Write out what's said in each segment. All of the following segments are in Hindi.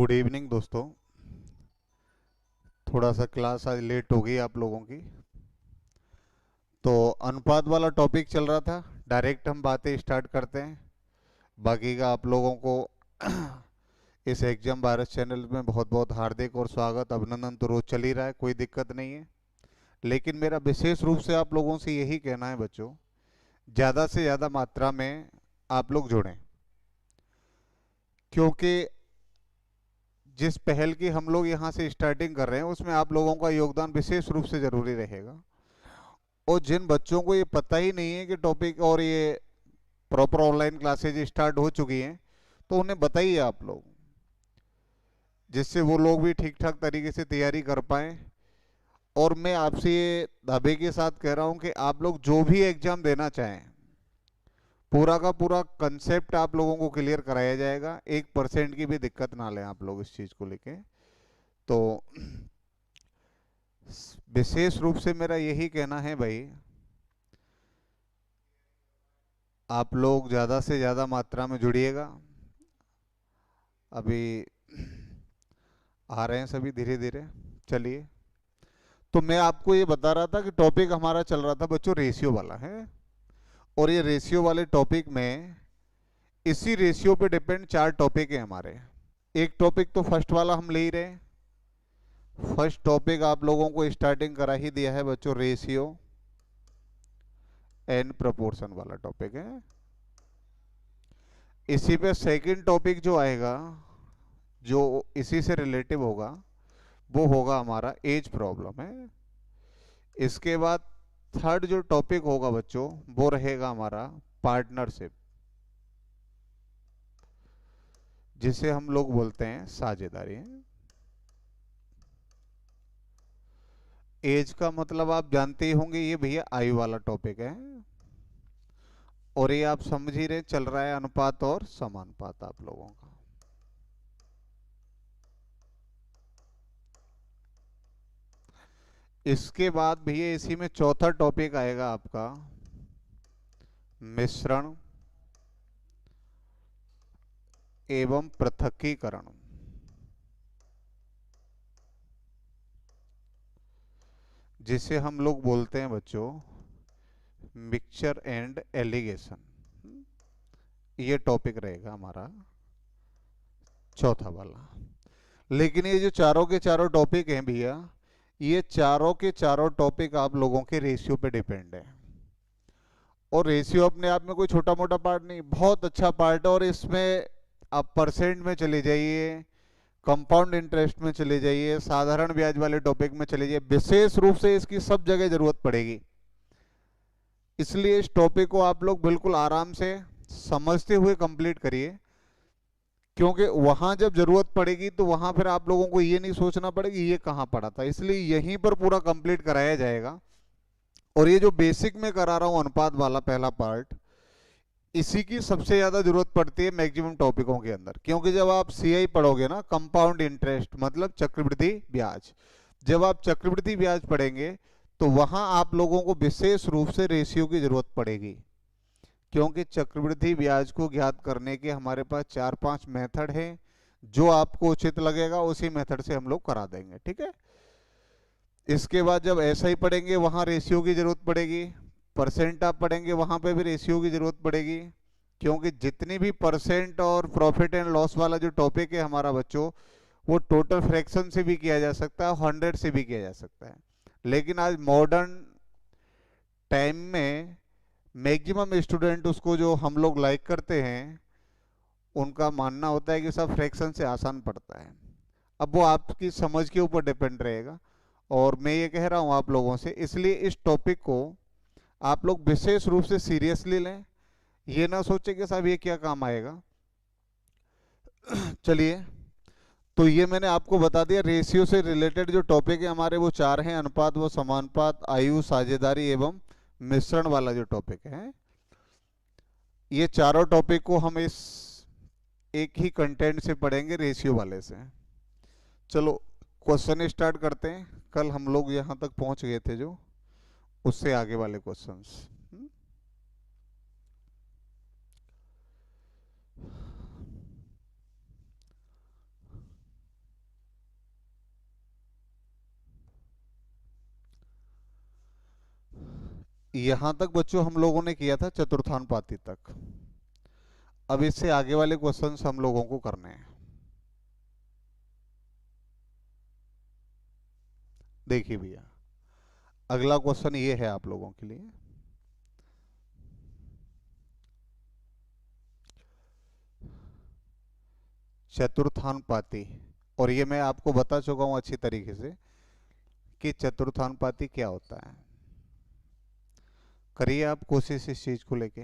गुड इवनिंग दोस्तों। थोड़ा सा क्लास आज लेट हो गई आप लोगों की। तो अनुपात वाला टॉपिक चल रहा था। डायरेक्ट हम बातें स्टार्ट करते हैं। बाकी का आप लोगों को इस एग्जाम भारत चैनल में बहुत बहुत हार्दिक और स्वागत अभिनंदन तो रोज चल ही रहा है, कोई दिक्कत नहीं है। लेकिन मेरा विशेष रूप से आप लोगों से यही कहना है बच्चों, ज़्यादा से ज़्यादा मात्रा में आप लोग जुड़ें, क्योंकि जिस पहल की हम लोग यहाँ से स्टार्टिंग कर रहे हैं उसमें आप लोगों का योगदान विशेष रूप से ज़रूरी रहेगा। और जिन बच्चों को ये पता ही नहीं है कि टॉपिक और ये प्रॉपर ऑनलाइन क्लासेज स्टार्ट हो चुकी हैं, तो उन्हें बताइए आप लोग, जिससे वो लोग भी ठीक ठाक तरीके से तैयारी कर पाएँ। और मैं आपसे ये दावे के साथ कह रहा हूँ कि आप लोग जो भी एग्ज़ाम देना चाहें, पूरा का पूरा कंसेप्ट आप लोगों को क्लियर कराया जाएगा। 1% की भी दिक्कत ना लें आप लोग इस चीज़ को लेके। तो विशेष रूप से मेरा यही कहना है भाई, आप लोग ज़्यादा से ज़्यादा मात्रा में जुड़िएगा। अभी आ रहे हैं सभी धीरे धीरे। चलिए, तो मैं आपको ये बता रहा था कि टॉपिक हमारा चल रहा था बच्चों रेशियो वाला है। और ये रेशियो वाले टॉपिक में इसी रेशियो पे डिपेंड 4 टॉपिक है हमारे। एक टॉपिक तो फर्स्ट वाला हम ले ही रहे हैं। फर्स्ट टॉपिक आप लोगों को स्टार्टिंग करा ही दिया है बच्चों, रेशियो एंड प्रोपोर्शन वाला टॉपिक है। इसी पे सेकंड टॉपिक जो आएगा, जो इसी से रिलेटिव होगा, वो होगा हमारा एज प्रॉब्लम है। इसके बाद थर्ड जो टॉपिक होगा बच्चों, वो रहेगा हमारा पार्टनरशिप, जिसे हम लोग बोलते हैं साझेदारी। एज का मतलब आप जानते ही होंगे, ये भैया आयु वाला टॉपिक है। और ये आप समझ ही रहे, चल रहा है अनुपात और समानुपात आप लोगों का। इसके बाद भैया इसी में चौथा टॉपिक आएगा आपका मिश्रण एवं पृथकीकरण, जिसे हम लोग बोलते हैं बच्चों मिक्सचर एंड एलिगेशन। ये टॉपिक रहेगा हमारा चौथा वाला। लेकिन ये जो चारों के चारों टॉपिक हैं भैया, ये चारों के चारों टॉपिक आप लोगों के रेशियो पे डिपेंड है। और रेशियो अपने आप में कोई छोटा मोटा पार्ट नहीं, बहुत अच्छा पार्ट है। और इसमें आप परसेंट में चले जाइए, कंपाउंड इंटरेस्ट में चले जाइए, साधारण ब्याज वाले टॉपिक में चले जाइए, विशेष रूप से इसकी सब जगह जरूरत पड़ेगी। इसलिए इस टॉपिक को आप लोग बिल्कुल आराम से समझते हुए कंप्लीट करिए, क्योंकि वहां जब जरूरत पड़ेगी तो वहां फिर आप लोगों को ये नहीं सोचना पड़ेगा ये कहाँ पड़ा था। इसलिए यहीं पर पूरा कंप्लीट कराया जाएगा। और ये जो बेसिक में करा रहा हूँ अनुपात वाला पहला पार्ट, इसी की सबसे ज्यादा जरूरत पड़ती है मैक्सिमम टॉपिकों के अंदर। क्योंकि जब आप सीआई पढ़ोगे ना, कंपाउंड इंटरेस्ट मतलब चक्रवृद्धि ब्याज, जब आप चक्रवृद्धि ब्याज पढ़ेंगे तो वहां आप लोगों को विशेष रूप से रेशियो की जरूरत पड़ेगी। क्योंकि चक्रवृद्धि ब्याज को ज्ञात करने के हमारे पास 4-5 मेथड हैं। जो आपको उचित लगेगा उसी मेथड से हम लोग करा देंगे, ठीक है। इसके बाद जब ऐसा ही पढ़ेंगे वहां रेशियो की जरूरत पड़ेगी। परसेंट आप पढ़ेंगे वहां पे भी रेशियो की जरूरत पड़ेगी। क्योंकि जितनी भी परसेंट और प्रॉफिट एंड लॉस वाला जो टॉपिक है हमारा बच्चों, वो टोटल फ्रैक्शन से भी किया जा सकता है, 100 से भी किया जा सकता है। लेकिन आज मॉडर्न टाइम में मैक्सिमम स्टूडेंट उसको जो हम लोग लाइक करते हैं, उनका मानना होता है कि सब फ्रैक्शन से आसान पड़ता है। अब वो आपकी समझ के ऊपर डिपेंड रहेगा। और मैं ये कह रहा हूँ आप लोगों से, इसलिए इस टॉपिक को आप लोग विशेष रूप से सीरियसली लें। ये ना सोचें कि साहब ये क्या काम आएगा। चलिए, तो ये मैंने आपको बता दिया रेशियो से रिलेटेड जो टॉपिक है हमारे, वो 4 हैं। अनुपात व समानुपात, आयु, साझेदारी एवं मिश्रण वाला जो टॉपिक है, ये चारों टॉपिक को हम इस एक ही कंटेंट से पढ़ेंगे, रेशियो वाले से। चलो क्वेश्चन स्टार्ट करते हैं। कल हम लोग यहाँ तक पहुँच गए थे, जो उससे आगे वाले क्वेश्चंस। यहां तक बच्चों हम लोगों ने किया था चतुर्थानुपाती तक। अब इससे आगे वाले क्वेश्चंस हम लोगों को करने हैं। देखिए भैया, अगला क्वेश्चन ये है आप लोगों के लिए। चतुर्थानुपाती, और ये मैं आपको बता चुका हूं अच्छी तरीके से कि चतुर्थानुपाती क्या होता है। करिए आप कोशिश इस चीज को लेके।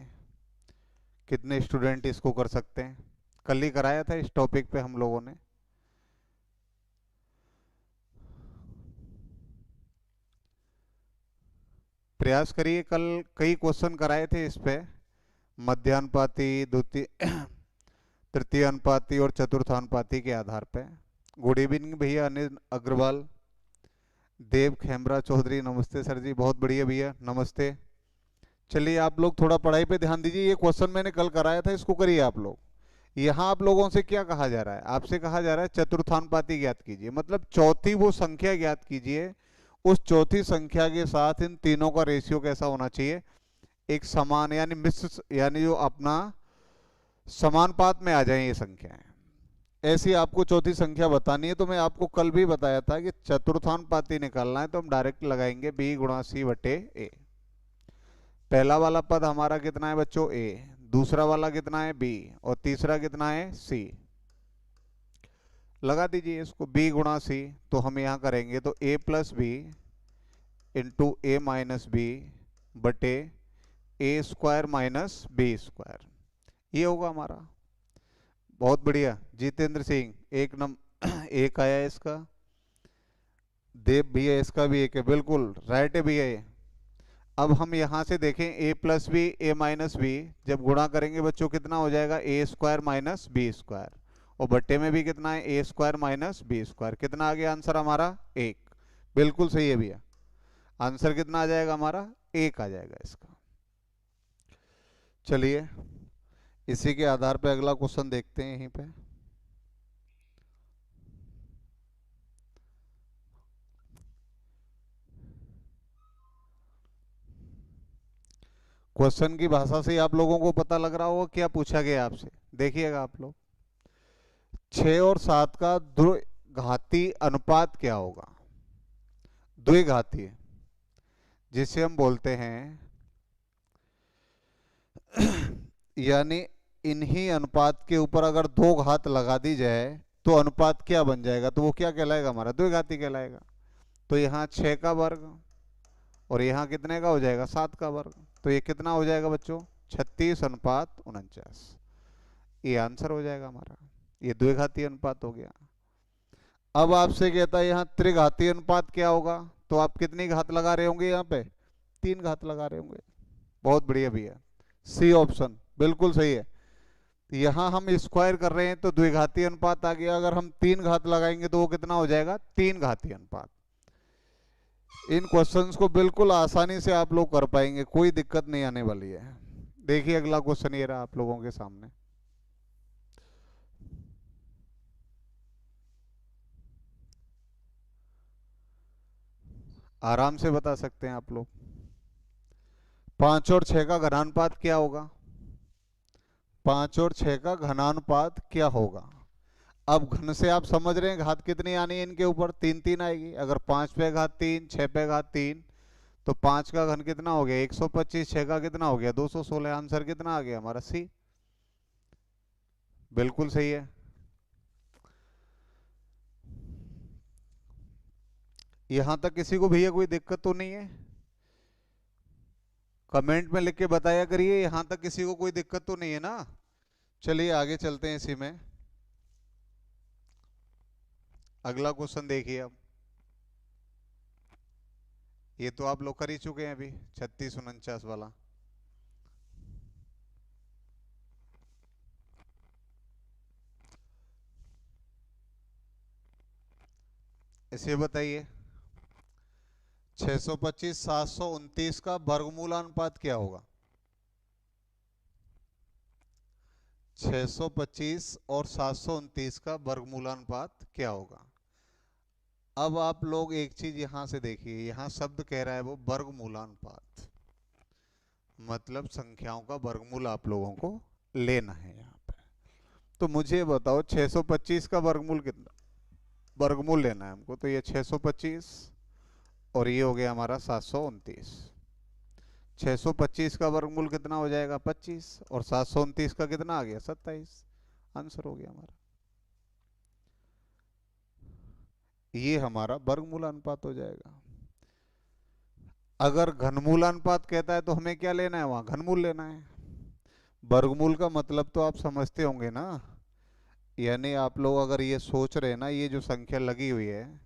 कितने स्टूडेंट इसको कर सकते हैं? कल ही कराया था इस टॉपिक पे हम लोगों ने। प्रयास करिए, कल कई क्वेश्चन कराए थे इस पे, मध्यानुपाती, द्वितीय तृतीय अनुपाती और चतुर्थानुपाती के आधार पे। गुड इवनिंग भैया अनिल अग्रवाल, देव खेमरा चौधरी, नमस्ते सर जी, बहुत बढ़िया भैया, नमस्ते। चलिए आप लोग थोड़ा पढ़ाई पे ध्यान दीजिए। ये क्वेश्चन मैंने कल कराया था, इसको करिए आप लोग। यहाँ आप लोगों से क्या कहा जा रहा है? आपसे कहा जा रहा है चतुर्थानुपाती ज्ञात कीजिए, मतलब चौथी वो संख्या ज्ञात कीजिए, उस चौथी संख्या के साथ इन तीनों का रेशियो कैसा होना चाहिए? एक समान, यानी मिश्र, यानी जो अपना समानुपात में आ जाए ये संख्याएं। ऐसी आपको चौथी संख्या बतानी है। तो मैं आपको कल भी बताया था कि चतुर्थानुपाती निकालना है तो हम डायरेक्ट लगाएंगे बी गुणा सी बटे ए। पहला वाला पद हमारा कितना है बच्चों? ए। दूसरा वाला कितना है? बी। और तीसरा कितना है? सी। लगा दीजिए इसको, b गुणा सी। तो हम यहां करेंगे तो a plus B into A minus B बटे A square minus B square, ये होगा हमारा। बहुत बढ़िया जितेंद्र सिंह, एक एक आया इसका। देव भैया इसका भी एक है, बिल्कुल राइट है भैया ये। अब हम यहां से देखें a plus B A minus B, जब गुणा करेंगे बच्चों कितना हो जाएगा? A square minus B square. और बट्टे में भी कितना है? A square minus B square. कितना आ गया आंसर हमारा? एक। बिल्कुल सही है भैया, आंसर कितना आ जाएगा हमारा? एक आ जाएगा इसका। चलिए इसी के आधार पे अगला क्वेश्चन देखते हैं। यहीं पे क्वेश्चन की भाषा से आप लोगों को पता लग रहा होगा क्या पूछा गया आपसे। देखिएगा आप लोग, 6 और 7 का द्विघाती अनुपात क्या होगा? द्विघाती जिसे हम बोलते हैं यानी इन्हीं अनुपात के ऊपर अगर दो घात लगा दी जाए तो अनुपात क्या बन जाएगा? तो वो क्या कहलाएगा? हमारा द्विघाती कहलाएगा। तो यहाँ 6 का वर्ग और यहाँ कितने का हो जाएगा? 7 का वर्ग। तो ये कितना हो जाएगा बच्चों? 36:49। ये आंसर हो जाएगा हमारा। ये द्विघाती अनुपात हो गया। अब आपसे कहता है यहाँ त्रिघाती अनुपात क्या होगा? तो आप कितनी घात लगा रहे होंगे? यहाँ पे 3 घात लगा रहे होंगे। बहुत बढ़िया भैया, सी ऑप्शन बिल्कुल सही है। यहाँ हम स्क्वायर कर रहे हैं तो द्विघाती अनुपात आ गया। अगर हम 3 घात लगाएंगे तो वो कितना हो जाएगा? 3 घाती अनुपात। इन क्वेश्चंस को बिल्कुल आसानी से आप लोग कर पाएंगे, कोई दिक्कत नहीं आने वाली है। देखिए अगला क्वेश्चन ये रहा आप लोगों के सामने। आराम से बता सकते हैं आप लोग। 5 और 6 का घनानुपात क्या होगा? 5 और 6 का घनानुपात क्या होगा? अब घन से आप समझ रहे हैं घात कितनी आनी है इनके ऊपर? 3 3 आएगी। अगर 5 पे घात 3, 6 पे घात 3, तो 5 का घन कितना हो गया? 125। 6 का कितना हो गया? 216। आंसर कितना आ गया हमारा? सी। बिल्कुल सही है। यहां तक किसी को भैया कोई दिक्कत तो नहीं है? कमेंट में लिख के बताया करिए, यहां तक किसी को कोई दिक्कत तो नहीं है ना? चलिए आगे चलते हैं इसी में। अगला क्वेश्चन देखिए। अब ये तो आप लोग कर ही चुके हैं अभी, 36:49 वाला। इसे बताइए, 625 729 का वर्गमूलानुपात क्या होगा? 625 और 729 का वर्गमूलानुपात क्या होगा? अब आप लोग एक चीज यहां से देखिए, यहां शब्द कह रहा है वो वर्गमूलानुपात। मतलब संख्याओं का वर्गमूल आप लोगों को लेना है यहाँ पे। तो मुझे ये बताओ 625 का वर्गमूल कितना, वर्गमूल लेना है हमको। तो ये 625 और ये हो गया हमारा 729। 625 का वर्गमूल कितना हो जाएगा 25, और 729 का कितना आ गया 27। आंसर हो गया हमारा, ये हमारा वर्गमूल अनुपात हो जाएगा। अगर घनमूल अनुपात कहता है तो हमें क्या लेना है, वहां घनमूल लेना है। वर्गमूल का मतलब तो आप समझते होंगे ना, यानी आप लोग अगर ये सोच रहे हैं ना, ये जो संख्या लगी हुई है,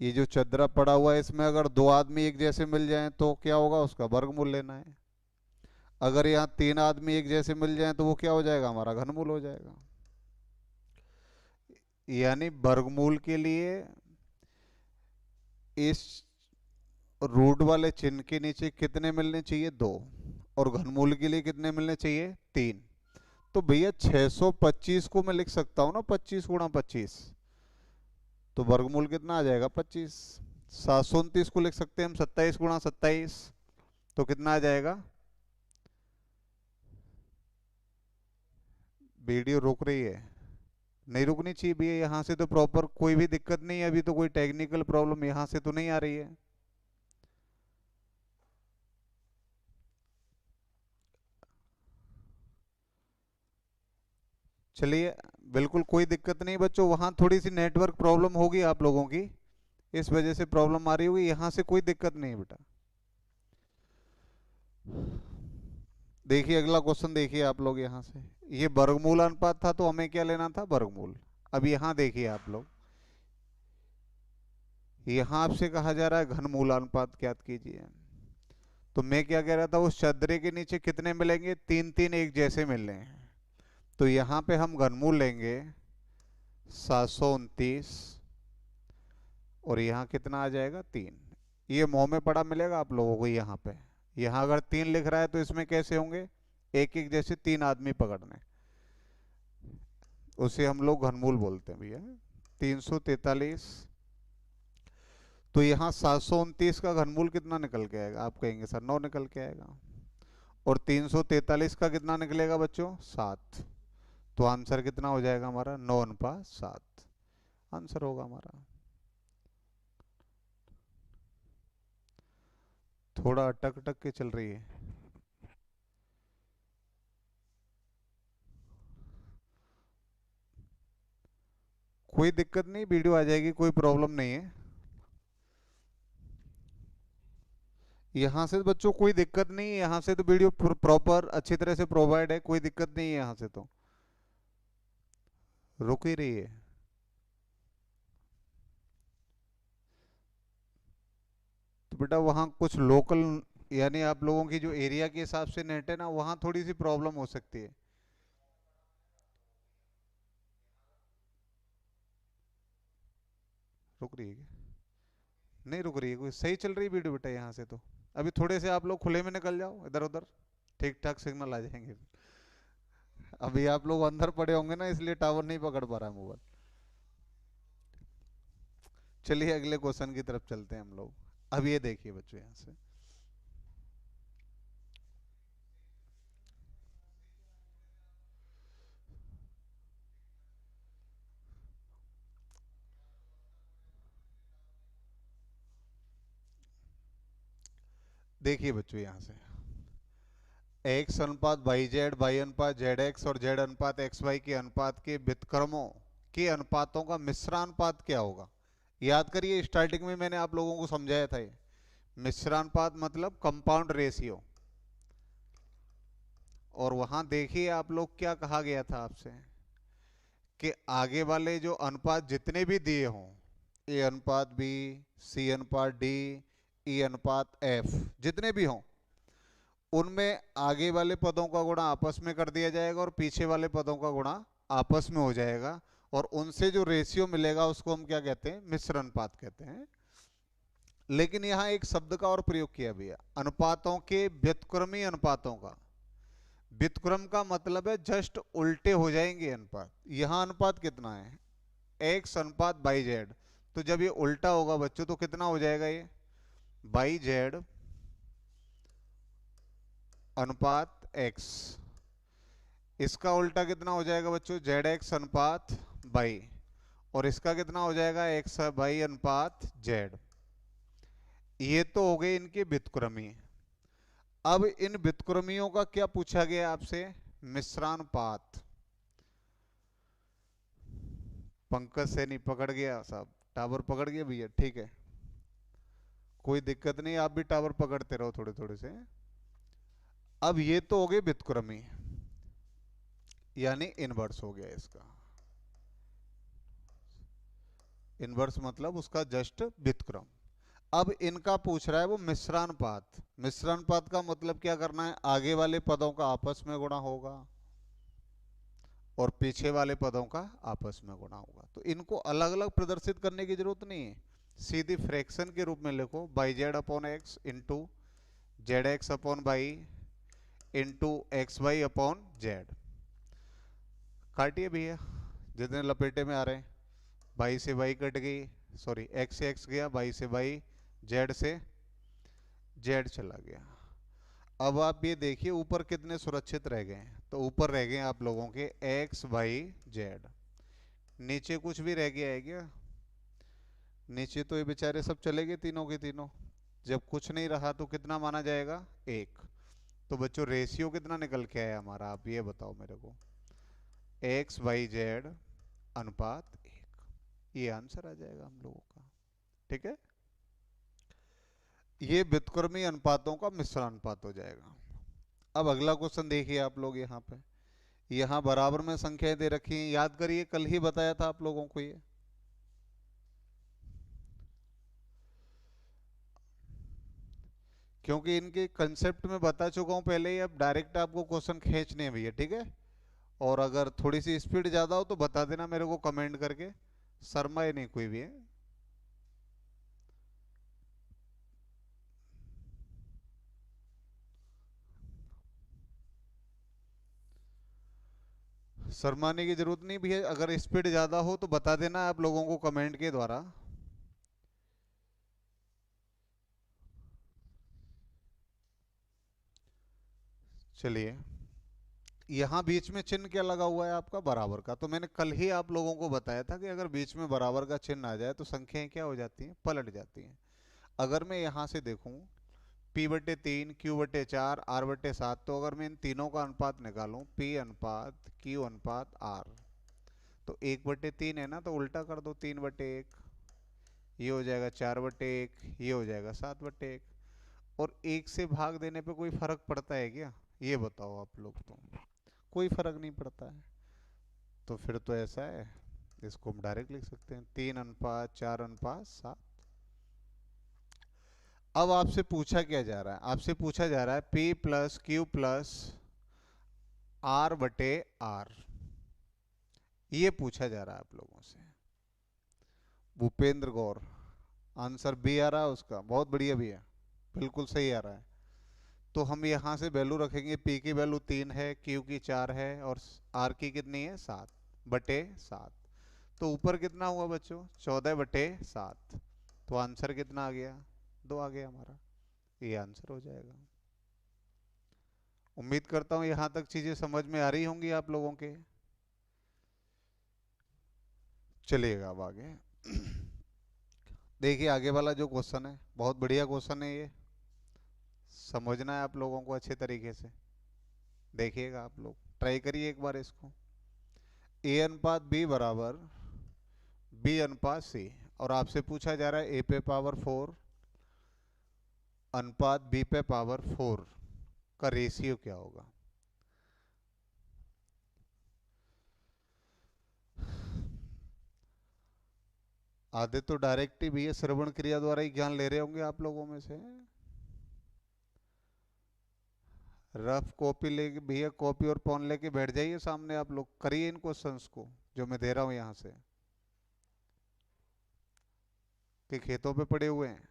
ये जो चदरा पड़ा हुआ है, इसमें अगर दो आदमी एक जैसे मिल जाएं तो क्या होगा, उसका वर्गमूल लेना है। अगर यहाँ तीन आदमी एक जैसे मिल जाएं तो वो क्या हो जाएगा, हमारा घनमूल हो जाएगा। यानी वर्गमूल के लिए इस रूट वाले चिन्ह के नीचे कितने मिलने चाहिए, दो, और घनमूल के लिए कितने मिलने चाहिए, तीन। तो भैया 625 को मैं लिख सकता हूँ ना 25 गुणा 25, तो वर्गमूल कितना आ जाएगा 25। 729 को लिख सकते हैं हम 27 गुणा 27, तो कितना आ जाएगा। वीडियो रुक रही है, नहीं रुकनी चाहिए भैया, यहाँ से तो प्रॉपर कोई भी दिक्कत नहीं है, अभी तो कोई टेक्निकल प्रॉब्लम यहाँ से तो नहीं आ रही है। चलिए, बिल्कुल कोई दिक्कत नहीं बच्चों, वहाँ थोड़ी सी नेटवर्क प्रॉब्लम होगी आप लोगों की, इस वजह से प्रॉब्लम आ रही होगी, यहाँ से कोई दिक्कत नहीं है बेटा। देखिए अगला क्वेश्चन देखिए आप लोग, यहाँ से ये वर्गमूल अनुपात था तो हमें क्या लेना था, वर्गमूल। अब यहाँ देखिए आप लोग, यहाँ आपसे कहा जा रहा है घनमूल अनुपात ज्ञात कीजिए। तो मैं क्या कह रहा था, उस चदरे के नीचे कितने मिलेंगे, तीन तीन एक जैसे मिल रहे हैं। तो यहाँ पे हम घनमूल लेंगे 729, और यहाँ कितना आ जाएगा, तीन। ये मुंह में पड़ा मिलेगा आप लोगों को यहाँ पे। यहाँ अगर तीन लिख रहा है तो इसमें कैसे होंगे, एक एक जैसे तीन आदमी पकड़ने, उसे हम लोग घनमूल बोलते हैं भैया। 343। तो यहाँ 729 का घनमूल कितना निकल के आएगा, आप कहेंगे सर 9 निकल के आएगा। और 343 का कितना निकलेगा बच्चों, 7। तो आंसर कितना हो जाएगा हमारा, 9:7 आंसर होगा हमारा। थोड़ा अटक अटक के चल रही है। कोई दिक्कत नहीं, वीडियो आ जाएगी, कोई प्रॉब्लम नहीं है। यहाँ से बच्चों कोई दिक्कत नहीं है, यहाँ से तो वीडियो प्रॉपर अच्छी तरह से प्रोवाइड है, कोई दिक्कत नहीं है यहाँ से तो। रुक ही रही है। तो बेटा वहाँ कुछ लोकल, यानी आप लोगों की जो एरिया के हिसाब से नेट है ना, वहाँ थोड़ी सी प्रॉब्लम हो सकती है। रुक रही है क्या? नहीं रुक रही है, कोई सही चल रही है वीडियो बेटा यहाँ से तो। अभी थोड़े से आप लोग खुले में निकल जाओ इधर उधर, ठीक ठाक सिग्नल आ जाएंगे। अभी आप लोग अंदर पड़े होंगे ना, इसलिए टावर नहीं पकड़ पा रहा है मोबाइल। चलिए अगले क्वेश्चन की तरफ चलते हैं हम लोग। अब ये देखिए बच्चों, यहाँ से देखिए बच्चों, यहाँ से एक्स अनुपात वाई जेड, वाई अनुपात जेड एक्स और जेड अनुपात एक्स वाई के अनुपात के व्युत्क्रमों के अनुपातों का मिश्रानुपात क्या होगा। याद करिए, स्टार्टिंग में मैंने आप लोगों को समझाया था ये। मिश्रानुपात मतलब कंपाउंड रेशियो। और वहां देखिए आप लोग, क्या कहा गया था आपसे, कि आगे वाले जो अनुपात जितने भी दिए हों, ए अनुपात बी, सी अनुपात डी, ई अनुपात एफ, जितने भी हों, उनमें आगे वाले पदों का गुणा आपस में कर दिया जाएगा और पीछे वाले पदों का गुणा आपस में हो जाएगा, और उनसे जो रेशियो मिलेगा उसको हम क्या कहते हैं, मिश्र अनुपात कहते हैं। लेकिन यहाँ एक शब्द का और प्रयोग किया भैया, अनुपातों के व्युत्क्रमी अनुपातों का। व्युत्क्रम का मतलब है जस्ट उल्टे हो जाएंगे अनुपात। यहाँ अनुपात कितना है, एक्स अनुपात बाई जेड, तो जब ये उल्टा होगा बच्चों तो कितना हो जाएगा, ये बाई जेड अनुपात x, इसका उल्टा कितना हो जाएगा बच्चों, जेड एक्स अनुपात बाई, और इसका कितना हो जाएगा, एक्स बाई अनुपात जेड। ये तो हो गए इनके व्युत्क्रमी। अब इन व्युत्क्रमियों का क्या पूछा गया आपसे, मिश्रानुपात। पंकज से नहीं पकड़ गया साहब, टावर पकड़ गया भैया, ठीक है, कोई दिक्कत नहीं, आप भी टावर पकड़ते रहो थोड़े थोड़े से। अब ये तो हो गए व्युत्क्रमी, यानी इनवर्स हो गया इसका। इनवर्स मतलब उसका जस्ट व्युत्क्रम। अब इनका पूछ रहा है वो मिश्रानुपात। मिश्रानुपात का मतलब क्या करना है, आगे वाले पदों का आपस में गुणा होगा और पीछे वाले पदों का आपस में गुणा होगा। तो इनको अलग अलग प्रदर्शित करने की जरूरत नहीं है, सीधी फ्रैक्शन के रूप में लिखो, by Z upon x into Z x upon by into x Y upon Z. काटिए भैया जितने लपेटे में आ रहे हैं, बाई से बाई कट गई, सॉरी एक्स से एक्स गया, बाई से बाई, जेड से जेड चला गया। अब आप ये देखिए ऊपर कितने सुरक्षित रह गए हैं, तो ऊपर रह गए आप लोगों के एक्स वाई जेड। नीचे कुछ भी रह गया है क्या, नीचे तो ये बेचारे सब चले गए तीनों के तीनों। जब कुछ नहीं रहा तो कितना माना जाएगा, एक। तो बच्चों रेशियो कितना निकल के आया हमारा, आप ये बताओ मेरे को, एक्स वाई जेड अनुपात एक, ये आंसर आ जाएगा हम लोगों का, ठीक है। ये व्युत्क्रमी अनुपातों का मिश्रानुपात हो जाएगा। अब अगला क्वेश्चन देखिए आप लोग, यहाँ पे यहाँ बराबर में संख्याएं दे रखी हैं, याद करिए कल ही बताया था आप लोगों को ये। क्योंकि इनके कंसेप्ट में बता चुका हूं पहले ही, अब डायरेक्ट आपको क्वेश्चन खींचने हैं भैया, ठीक है। और अगर थोड़ी सी स्पीड ज्यादा हो तो बता देना मेरे को कमेंट करके, शर्माए नहीं कोई भी है। शर्माने की जरूरत नहीं भैया, अगर स्पीड ज्यादा हो तो बता देना आप लोगों को कमेंट के द्वारा। चलिए, यहाँ बीच में चिन्ह क्या लगा हुआ है आपका, बराबर का। तो मैंने कल ही आप लोगों को बताया था कि अगर बीच में बराबर का चिन्ह आ जाए तो संख्याएं क्या हो जाती हैं, पलट जाती हैं। अगर मैं यहाँ से देखूं P बटे 3, Q बटे 4, R बटे 7, तो अगर मैं इन तीनों का अनुपात निकालूं, P अनुपात Q अनुपात R, तो 1/3 है ना, तो उल्टा कर दो, 3/1, ये हो जाएगा 4/1, ये हो जाएगा 7/1। और एक से भाग देने पे कोई फर्क पड़ता है क्या, ये बताओ आप लोग, तो कोई फर्क नहीं पड़ता है। तो फिर तो ऐसा है, इसको हम डायरेक्ट लिख सकते हैं 3:4:7। अब आपसे पूछा क्या जा रहा है, आपसे पूछा जा रहा है P plus Q plus R बटे R, ये पूछा जा रहा है आप लोगों से। भूपेंद्र गौर, आंसर बी आ रहा है उसका, बहुत बढ़िया भैया, बिल्कुल सही आ रहा है। तो हम यहाँ से वैल्यू रखेंगे, P की वैल्यू 3 है, Q की 4 है, और R की कितनी है, 7/7। तो ऊपर कितना हुआ बच्चों, 14/7। तो आंसर कितना आ गया, 2 आ गया हमारा, ये आंसर हो जाएगा। उम्मीद करता हूँ यहाँ तक चीजें समझ में आ रही होंगी आप लोगों के। चलिएगा अब आगे। देखिए आगे वाला जो क्वेश्चन है बहुत बढ़िया क्वेश्चन है, ये समझना है आप लोगों को अच्छे तरीके से। देखिएगा आप लोग, ट्राई करिए एक बार इसको। A अनुपात B बराबर B अनुपात C, और आपसे पूछा जा रहा है A पे पावर 4 अनुपात B पे पावर 4 का रेशियो क्या होगा। आधे तो डायरेक्ट ही भैया श्रवण क्रिया द्वारा ही ज्ञान ले रहे होंगे आप लोगों में से। रफ कॉपी लेके भैया, कॉपी और पेन लेके बैठ जाइए सामने, आप लोग करिए इन क्वेश्चंस को जो मैं दे रहा हूं यहाँ से, कि खेतों पे पड़े हुए हैं।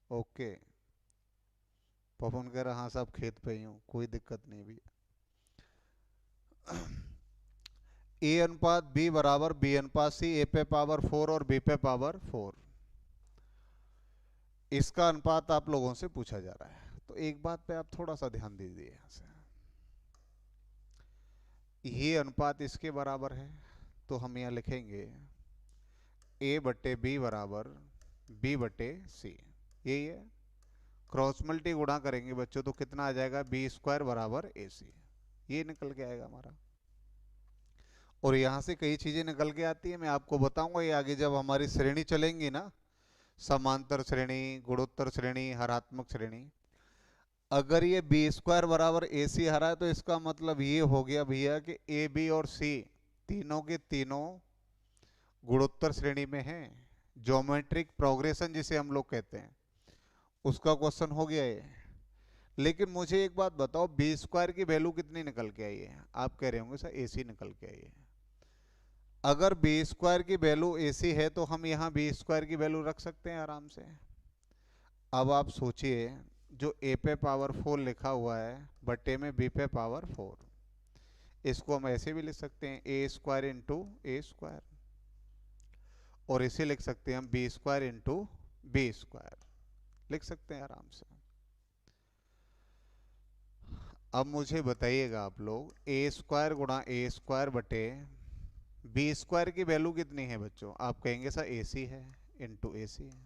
ओके, पवन कह रहा हाँ साहब खेत पे ही हूँ, कोई दिक्कत नहीं भैया। A अनुपात B बराबर B अनुपात C, A पे पावर 4 और B पे पावर 4, इसका अनुपात आप लोगों से पूछा जा रहा है। तो एक बात पे आप थोड़ा सा ध्यान दीजिए यहाँ से, ये अनुपात इसके बराबर है, तो हम यहाँ लिखेंगे ए बटे बी बराबर बी बटे सी, यही है। क्रॉस मल्टी गुणा करेंगे बच्चों तो कितना आ जाएगा, बी स्क्वायर बराबर ए सी, ये निकल के आएगा हमारा। और यहाँ से कई चीजें निकल के आती है, मैं आपको बताऊंगा ये आगे जब हमारी श्रेणी चलेंगी ना, समांतर श्रेणी, गुणोत्तर श्रेणी, हरात्मक श्रेणी। अगर ये बी स्क्वायर बराबर ए सी हरा है तो इसका मतलब ये हो गया भैया कि ए बी और सी तीनों के तीनों गुणोत्तर श्रेणी में हैं। ज्योमेट्रिक प्रोग्रेशन जिसे हम लोग कहते हैं, उसका क्वेश्चन हो गया ये। लेकिन मुझे एक बात बताओ, बी स्क्वायर की वैल्यू कितनी निकल के आई है? आप कह रहे होंगे सर ए सी निकल के आई है। अगर बी स्क्वायर की वैल्यू ए सी है तो हम यहाँ बी स्क्वायर की वैल्यू रख सकते हैं आराम से। अब आप सोचिए, जो ए पे पावर 4 लिखा हुआ है बटे में बी पे पावर 4, इसको हम ऐसे भी लिख सकते हैं A square into A square, और इसे लिख सकते हैं हम B square into B square, लिख सकते हैं आराम से। अब मुझे बताइएगा आप लोग, ए स्क्वायर गुणा ए स्क्वायर बटे बी स्क्वायर की वैल्यू कितनी है बच्चों? आप कहेंगे सर ए सी है, इंटू ए सी है।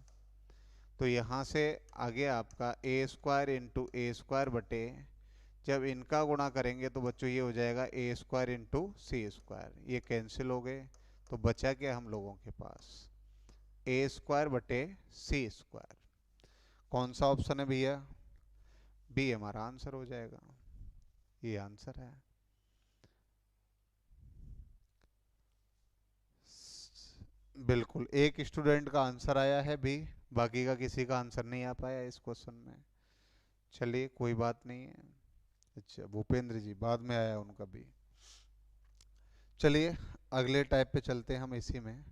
तो यहाँ से आगे आपका ए स्क्वायर इंटू ए स्क्वायर बटे, जब इनका गुणा करेंगे तो बच्चों ये हो जाएगा A square into C square, ये कैंसिल हो गए। तो बचा क्या हम लोगों के पास, ए स्क्वायर बटे सी स्क्वायर। कौन सा ऑप्शन है भैया? बी हमारा आंसर हो जाएगा, ये आंसर है। बिल्कुल, एक स्टूडेंट का आंसर आया है बी, बाकी का किसी का आंसर नहीं आ पाया इस क्वेश्चन में। चलिए कोई बात नहीं है। अच्छा भूपेंद्र जी बाद में आया उनका भी। चलिए अगले टाइप पे चलते हैं हम इसी में।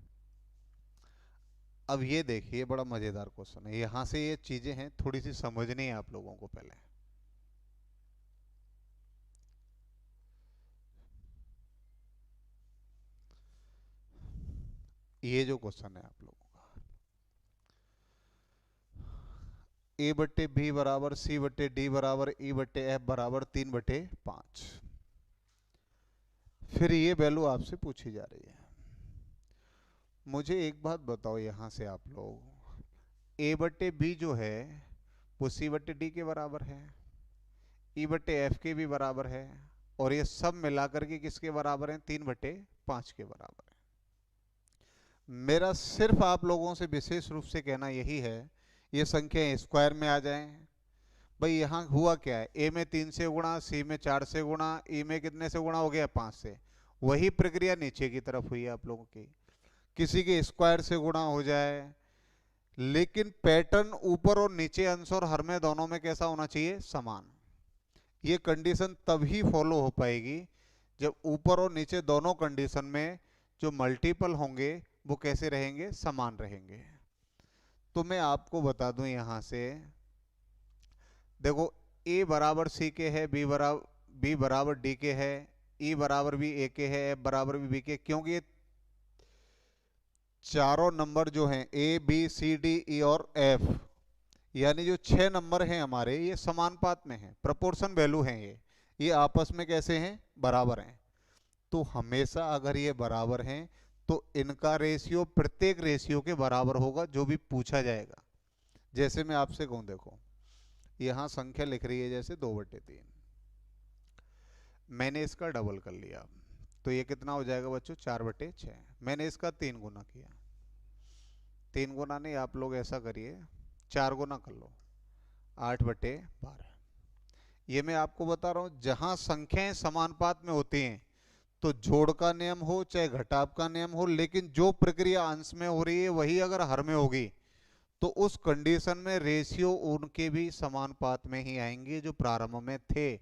अब ये देखिए बड़ा मजेदार क्वेश्चन है, यहाँ से ये चीजें हैं थोड़ी सी समझनी है आप लोगों को। पहले ये जो क्वेश्चन है आप लोगों का, ए बटे बी बराबर सी बटे डी बराबर ई बटे एफ बराबर 3/5, फिर ये वैल्यू आपसे पूछी जा रही है। मुझे एक बात बताओ यहाँ से आप लोग, ए बटे बी जो है वो सी बटे डी के बराबर है, ई बटे एफ के भी बराबर है, और ये सब मिलाकर के किसके बराबर है? 3/5 के बराबर है। मेरा सिर्फ आप लोगों से विशेष रूप से कहना यही है, ये संख्या स्क्वायर में आ जाएं। भाई यहाँ हुआ क्या है, ए में 3 से गुणा, सी में 4 से गुणा, ई में कितने से गुणा हो गया? 5 से। वही प्रक्रिया नीचे की तरफ हुई है आप लोगों की, किसी के स्क्वायर से गुणा हो जाए, लेकिन पैटर्न ऊपर और नीचे अंश और हर में दोनों में कैसा होना चाहिए? समान। ये कंडीशन तभी फॉलो हो पाएगी जब ऊपर और नीचे दोनों कंडीशन में जो मल्टीपल होंगे वो कैसे रहेंगे? समान रहेंगे। तो मैं आपको बता दूं यहां से, देखो ए बराबर सी के है, बी बराबर डी के है, ई बराबर भी ए के है, एफ बराबर भी बी के, क्योंकि ये चारों नंबर जो हैं A B C D E और एफ, यानी जो 6 नंबर हैं हमारे, ये समानुपात में हैं, प्रोपोर्शन वैल्यू हैं, ये आपस में कैसे हैं? बराबर हैं। तो हमेशा अगर ये बराबर हैं तो इनका रेशियो प्रत्येक रेशियो के बराबर होगा जो भी पूछा जाएगा। जैसे मैं आपसे कहूं, देखो यहां संख्या लिख रही है जैसे 2/3, मैंने इसका डबल कर लिया तो ये कितना हो जाएगा बच्चों? 4/6। मैंने इसका 3 गुना किया, 3 गुना नहीं, आप लोग ऐसा करिए 4 गुना कर लो, 8/12। ये मैं आपको बता रहा हूं, जहां संख्याएं समानुपात में होती हैं तो जोड़ का नियम हो चाहे घटाव का नियम हो, लेकिन जो प्रक्रिया अंश में हो रही है वही अगर हर में होगी तो उस कंडीशन में रेशियो उनके भी समानुपात में ही आएंगे जो प्रारंभ में थे।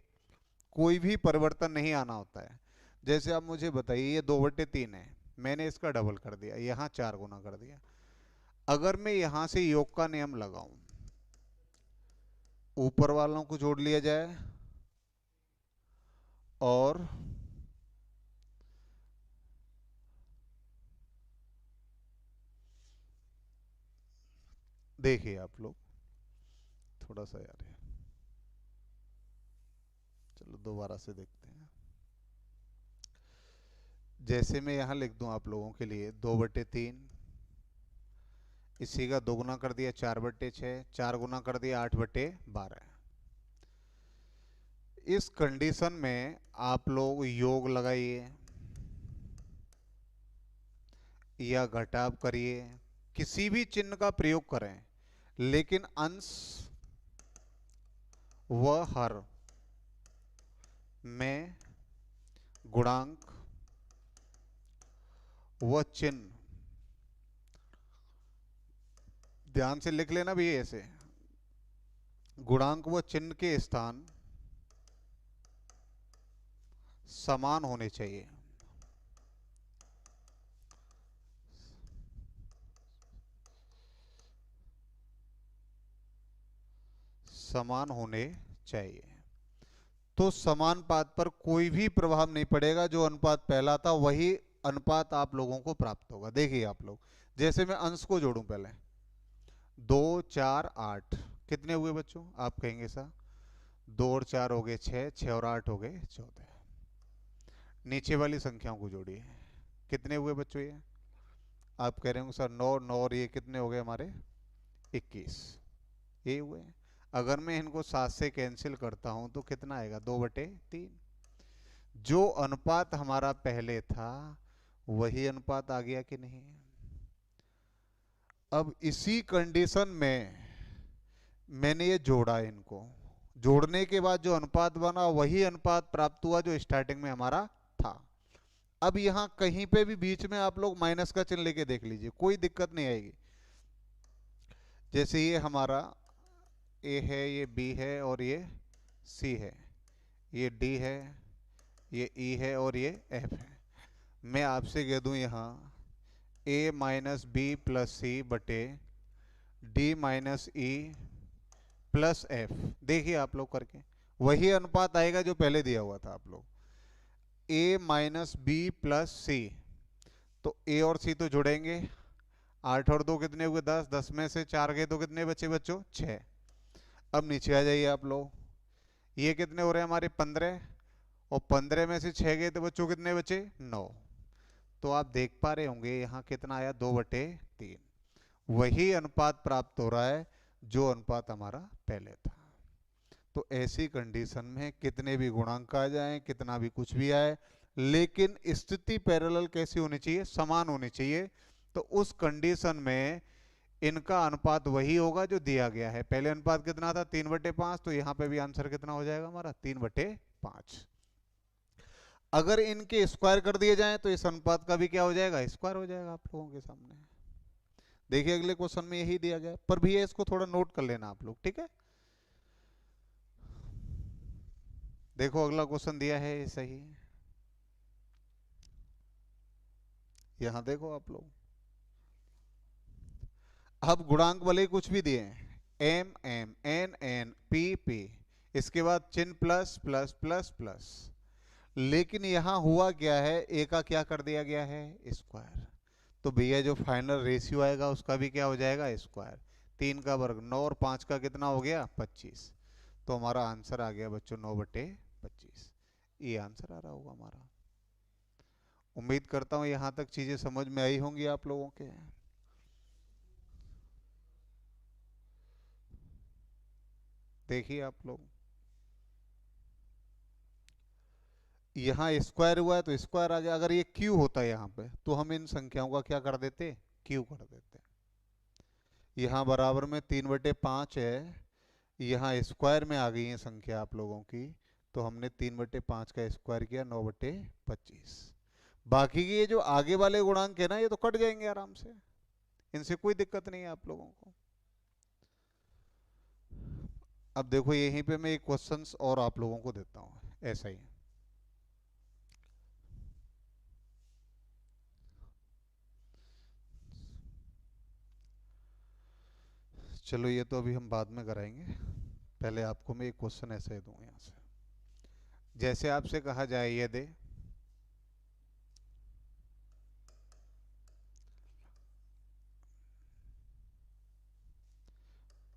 कोई भी परिवर्तन नहीं आना होता है। जैसे आप मुझे बताइए, ये 2/3 है, मैंने इसका डबल कर दिया, यहाँ 4 गुना कर दिया। अगर मैं यहां से योग का नियम लगाऊं, ऊपर वालों को जोड़ लिया जाए और देखिए आप लोग, थोड़ा सा यार है, दोबारा से देखते हैं। जैसे मैं यहाँ लिख दूं आप लोगों के लिए 2/3, इसी का 2 गुना कर दिया 4/6, 4 गुना कर दिया 8/12। इस कंडीशन में आप लोग योग लगाइए या घटाव करिए, किसी भी चिन्ह का प्रयोग करें, लेकिन अंश व हर में गुणांक व चिन्ह, ध्यान से लिख लेना भी ऐसे, गुणांक व चिन्ह के स्थान समान होने चाहिए। समान होने चाहिए। तो समानुपात पर कोई भी प्रभाव नहीं पड़ेगा, जो अनुपात पहला था वही अनुपात आप लोगों को प्राप्त होगा। देखिए आप लोग, जैसे मैं अंश को जोड़ूं पहले, 2 4 8 कितने हुए बच्चों? आप कहेंगे सर 2 और 4 हो गए 6, 6 और 8 हो गए 14। नीचे वाली संख्याओं को जोड़िए, कितने हुए बच्चों ये? आप कह रहे होंगे सर 9, 9 और ये कितने हो गए हमारे? 21, ये हुए। अगर मैं इनको 7 से कैंसिल करता हूं तो कितना आएगा? 2/3। जो अनुपात हमारा पहले था वही अनुपात आ गया कि नहीं? अब इसी कंडीशन में मैंने ये जोड़ा, इनको जोड़ने के बाद जो अनुपात बना वही अनुपात प्राप्त हुआ जो स्टार्टिंग में हमारा था। अब यहां कहीं पे भी बीच में आप लोग माइनस का चिन्ह लेके देख लीजिए, कोई दिक्कत नहीं आएगी। जैसे ये हमारा ए है, ये बी है और ये सी है, ये डी है, ये ई है और ये एफ है। मैं आपसे कह दूं यहाँ ए माइनस बी प्लस सी बटे D minus E plus F, देखिए आप लोग करके वही अनुपात आएगा जो पहले दिया हुआ था आप लोग। ए माइनस बी प्लस सी, तो ए और सी तो जुड़ेंगे, 8 और 2 कितने हुए? 10, 10 में से 4 गए तो कितने बचे बच्चों? 6। अब नीचे आ जाइए आप लोग, ये कितने हो रहे हैं हमारे? 15, और 15 में से 6 गए तो बच्चों कितने बचे? 9। तो आप देख पा रहे होंगे यहाँ कितना आया? 2/3। वही अनुपात प्राप्त हो रहा है जो अनुपात हमारा पहले था। तो ऐसी कंडीशन में कितने भी गुणांक आ जाएं, कितना भी कुछ भी आए, लेकिन स्थिति पैरेलल कैसी होनी चाहिए? समान होनी चाहिए। तो उस कंडीशन में इनका अनुपात वही होगा जो दिया गया है। पहले अनुपात कितना था? 3/5। तो यहाँ पे भी आंसर कितना हो जाएगा हमारा? 3/5। अगर इनके स्क्वायर कर दिए जाएं तो इस अनुपात का भी क्या हो जाएगा? स्क्वायर हो जाएगा आप लोगों के सामने। देखिए अगले क्वेश्चन में यही दिया गया है, पर भी इसको थोड़ा नोट कर लेना आप लोग, ठीक है? देखो अगला क्वेश्चन दिया है, ये सही है। यहां देखो आप लोग, अब गुणांक वाले कुछ भी दिए हैं, M M N N P P, इसके बाद चिन्ह प्लस प्लस प्लस प्लस, लेकिन यहां हुआ क्या है? ए का क्या कर दिया गया है? स्क्वायर। तो भैया जो फाइनल रेशियो आएगा उसका भी क्या हो जाएगा? स्क्वायर। 3 का वर्ग 9 और 5 का कितना हो गया? 25। तो हमारा आंसर आ गया बच्चों 9/25। ये आंसर आ रहा होगा हमारा। उम्मीद करता हूं यहां तक चीजें समझ में आई होंगी आप लोगों के। देखिए आप लोग, यहाँ स्क्वायर हुआ है तो स्क्वायर आ गया। अगर ये क्यू होता है यहाँ पे तो हम इन संख्याओं का क्या कर देते? क्यू कर देते। यहाँ बराबर में 3/5 है, यहाँ स्क्वायर में आ गई है संख्या आप लोगों की, तो हमने 3/5 का स्क्वायर किया, 9/25। बाकी के ये जो आगे वाले गुणांक है ना, ये तो कट जाएंगे आराम से, इनसे कोई दिक्कत नहीं है आप लोगों को। अब देखो यहीं पे मैं एक क्वेश्चंस और आप लोगों को देता हूँ ऐसा ही। चलो ये तो अभी हम बाद में कराएंगे, पहले आपको मैं एक क्वेश्चन ऐसे ही दूँ यहाँ से। जैसे आपसे कहा जाए ये दे,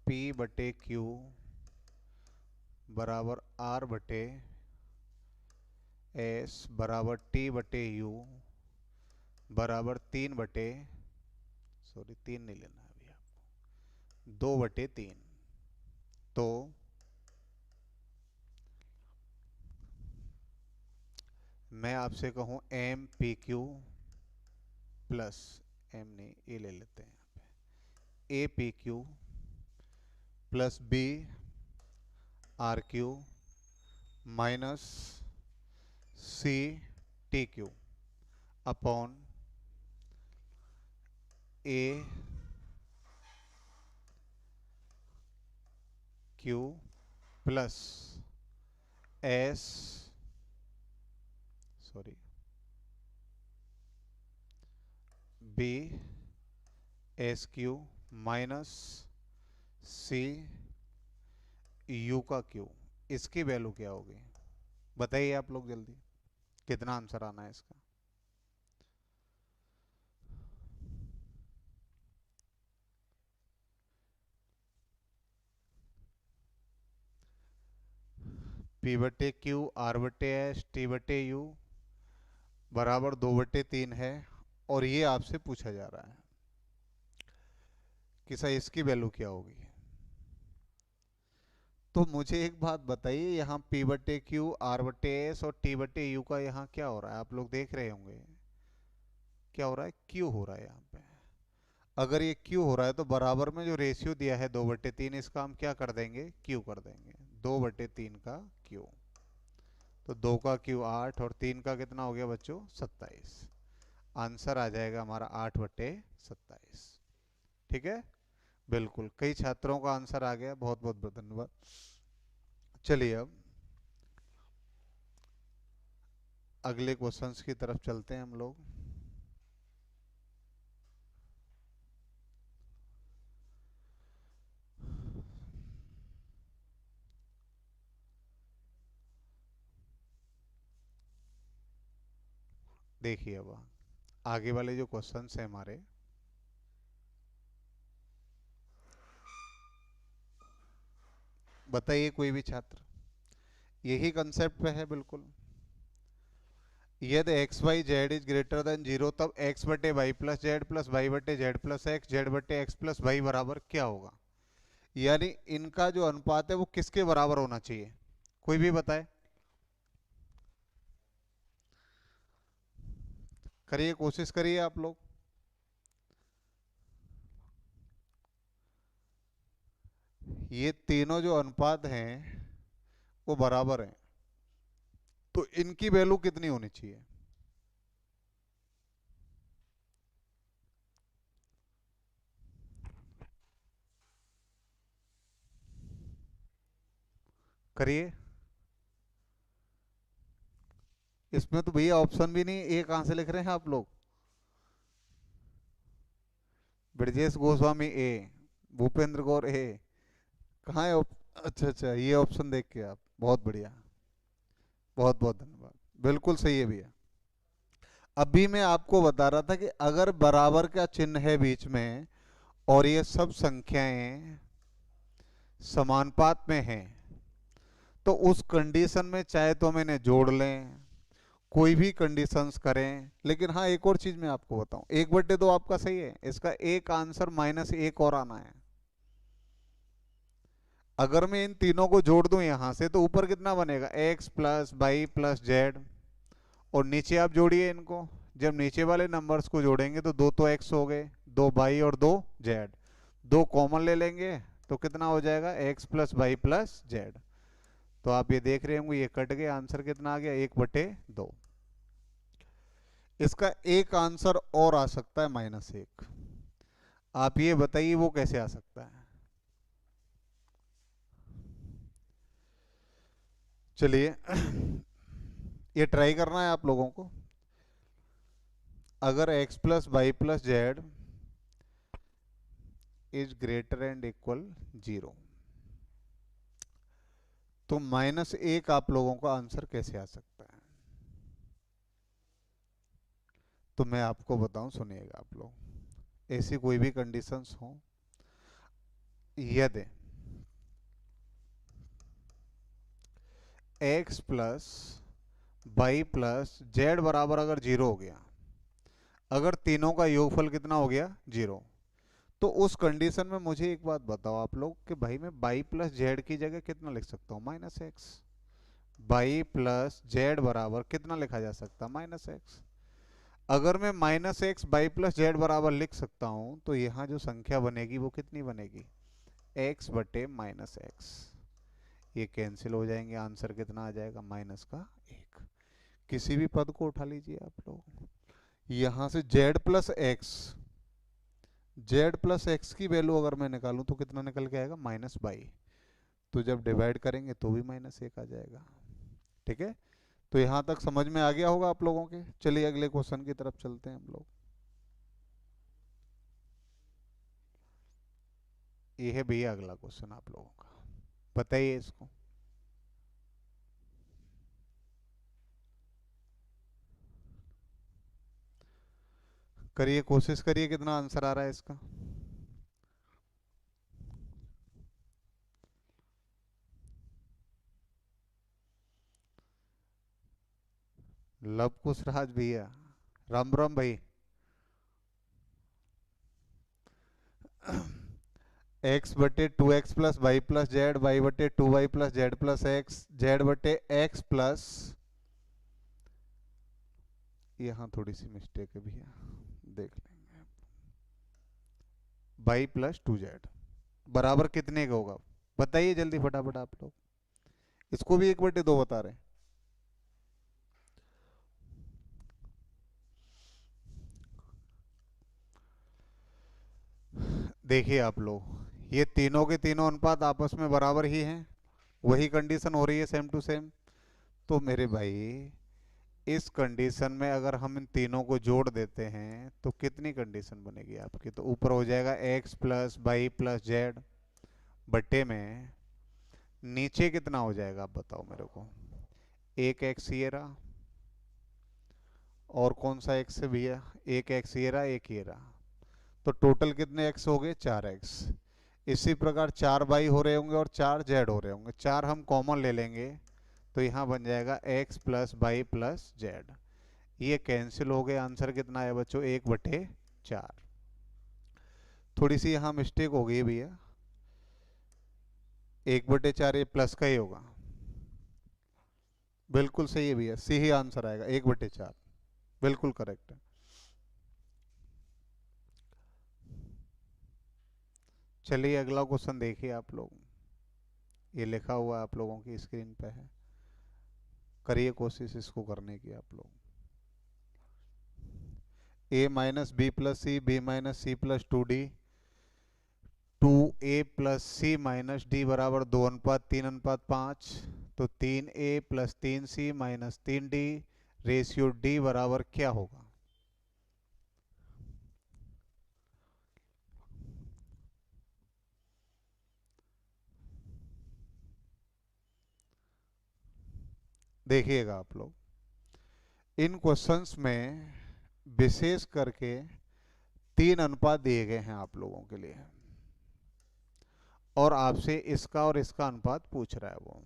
P/Q बराबर R/, एस बराबर टी बटे यू बराबर 3 नहीं लेना अभी आपको, 2/3। तो मैं आपसे कहूं M P Q plus, M नहीं ए ले लेते हैं यहाँ पे, A P Q plus B R Q minus C T Q upon A Q plus S, sorry, B S Q minus C U का क्यू। इसकी वैल्यू क्या होगी बताइए आप लोग जल्दी, कितना आंसर आना है इसका। पी बटे क्यू आर बटे एस टी बटे यू बराबर 2/3 है, और ये आपसे पूछा जा रहा है कि सर इसकी वैल्यू क्या होगी। तो मुझे एक बात बताइए, यहाँ पी बटे क्यू आर बटे एस और टी बटे यू का यहाँ क्या हो रहा है, आप लोग देख रहे होंगे क्या हो रहा है, क्यू हो रहा है यहाँ पे। अगर ये क्यू हो रहा है तो बराबर में जो रेशियो दिया है 2/3, इसका हम क्या कर देंगे, क्यू कर देंगे, 2/3 का क्यू। तो 2 का क्यू 8 और 3 का कितना हो गया बच्चों, 27। आंसर आ जाएगा हमारा 8/27। ठीक है, बिल्कुल, कई छात्रों का आंसर आ गया, बहुत बहुत धन्यवाद। चलिए अब अगले क्वेश्चंस की तरफ चलते हैं हम लोग। देखिए अब आगे वाले जो क्वेश्चंस हैं हमारे, बताइए कोई भी छात्र, यही कंसेप्ट पे है बिल्कुल। यदि X Y Z is greater than 0 तब एक्स बटे वाई प्लस वाई बटे जेड प्लस एक्स जेड बटे एक्स प्लस वाई बराबर क्या होगा। यानी इनका जो अनुपात है वो किसके बराबर होना चाहिए, कोई भी बताए, करिए कोशिश करिए आप लोग। ये तीनों जो अनुपात हैं वो बराबर हैं, तो इनकी वैल्यू कितनी होनी चाहिए। करिए, इसमें तो भैया ऑप्शन भी नहीं, ए कहां से लिख रहे हैं आप लोग। ब्रजेश गोस्वामी ए, भूपेंद्र गौर ए, कहाँ है अच्छा अच्छा, ये ऑप्शन देख के आप, बहुत बढ़िया, बहुत बहुत धन्यवाद, बिल्कुल सही है भैया। अभी मैं आपको बता रहा था कि अगर बराबर का चिन्ह है बीच में और ये सब संख्याएं समानुपात में हैं, तो उस कंडीशन में चाहे तो हम इन्हें जोड़ लें, कोई भी कंडीशंस करें, लेकिन हाँ एक और चीज मैं आपको बताऊं, 1/2 आपका सही है, इसका एक आंसर -1 और आना है। अगर मैं इन तीनों को जोड़ दूं यहां से तो ऊपर कितना बनेगा, X plus Y plus Z, और नीचे आप जोड़िए इनको, जब नीचे वाले नंबर्स को जोड़ेंगे तो 2 तो एक्स हो गए, 2 वाई और 2 जेड, 2 कॉमन ले लेंगे तो कितना हो जाएगा, X plus Y plus Z. तो आप ये देख रहे होंगे ये कट गए, आंसर कितना आ गया, 1/2। इसका एक आंसर और आ सकता है -1, आप ये बताइए वो कैसे आ सकता है। चलिए ये ट्राई करना है आप लोगों को। अगर x plus Y plus Z is greater and equal 0 तो -1 आप लोगों का आंसर कैसे आ सकता है। तो मैं आपको बताऊं, सुनिएगा आप लोग, ऐसी कोई भी कंडीशंस हो, यदि x plus by plus Z बराबर अगर जीरो हो गया, अगर तीनों का योगफल कितना हो गया जीरो, तो उस कंडीशन में मुझे एक बात बताओ आप लोग कि भाई मैं बाई प्लस जेड की जगह कितना लिख सकता हूँ, minus x. By plus Z बराबर कितना लिखा जा सकता है, माइनस एक्स। अगर मैं minus x by plus Z बराबर लिख सकता हूँ तो यहाँ जो संख्या बनेगी वो कितनी बनेगी, एक्स बटे माइनस एक्स। ये कैंसिल हो जाएंगे, आंसर कितना आ जाएगा, माइनस का एक। किसी भी पद को उठा लीजिए आप लोग, यहाँ से Z plus x, Z plus x की वैल्यू अगर मैं निकालूं तो कितना निकल के आएगा, माइनस बाई। तो जब डिवाइड करेंगे तो भी माइनस एक आ जाएगा। ठीक है, तो यहाँ तक समझ में आ गया होगा आप लोगों के। चलिए अगले क्वेश्चन की तरफ चलते हैं हम लोग। ये है भैया अगला क्वेश्चन आप लोगों का, बताइए इसको। करिए, कोशिश करिए, कितना आंसर आ रहा है इसका। लव कुश राज भैया, राम राम भाई। एक्स बटे two x plus Y plus z, y बटे two y plus z plus x, Z बटे एक्स प्लस, यहाँ थोड़ी सी मिस्टेक है भैया, देख लेंगे, वाई प्लस टू जेड बराबर कितने का होगा, बताइए जल्दी फटाफट आप लोग। इसको भी एक बटे दो बता रहे हैं। देखिए आप लोग, ये तीनों के तीनों अनुपात आपस में बराबर ही हैं, वही कंडीशन हो रही है सेम टू सेम। तो मेरे भाई इस कंडीशन में अगर हम इन तीनों को जोड़ देते हैं तो कितनी कंडीशन बनेगी आपकी, तो ऊपर हो जाएगा X plus Y plus Z बट्टे में नीचे कितना हो जाएगा आप बताओ मेरे को, एक एक्स ये रहा, और कौन सा एक्स है भैया, एक एक्स ये रहा, एक ये रहा, तो टोटल कितने एक्स हो गए, चार एक्स। इसी प्रकार चार वाई हो रहे होंगे और चार जेड हो रहे होंगे, चार हम कॉमन ले लेंगे तो यहाँ बन जाएगा X plus Y plus Z. ये कैंसिल हो गए, आंसर कितना है बच्चों, एक बटे चार। थोड़ी सी यहाँ मिस्टेक हो गई भैया, एक बटे चार ये प्लस का ही होगा, बिल्कुल सही है भैया, सी ही आंसर आएगा, एक बटे चार, बिल्कुल करेक्ट है। चलिए अगला क्वेश्चन देखिए आप लोग, ये लिखा हुआ आप लोगों की स्क्रीन पे है, करिए कोशिश इसको करने की आप लोग। A minus b plus c, b minus c plus two d, two a plus C minus d बराबर दो अनुपात तीन अनुपात पाँच, तो तीन ए प्लस तीन सी माइनस तीन डी रेशियो डी बराबर क्या होगा। देखिएगा आप लोग, इन क्वेश्चंस में विशेष करके तीन अनुपात दिए गए हैं आप लोगों के लिए, और आपसे इसका और इसका अनुपात पूछ रहा है वो।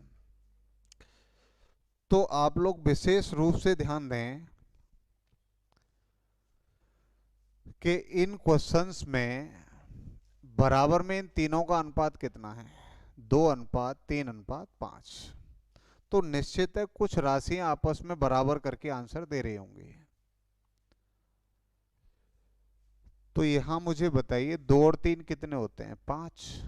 तो आप लोग विशेष रूप से ध्यान दें कि इन क्वेश्चंस में बराबर में इन तीनों का अनुपात कितना है, दो अनुपात तीन अनुपात पाँच। तो निश्चित है कुछ राशियां आपस में बराबर करके आंसर दे रही होंगी। तो यहां मुझे बताइए दो और तीन कितने होते हैं, पाँच,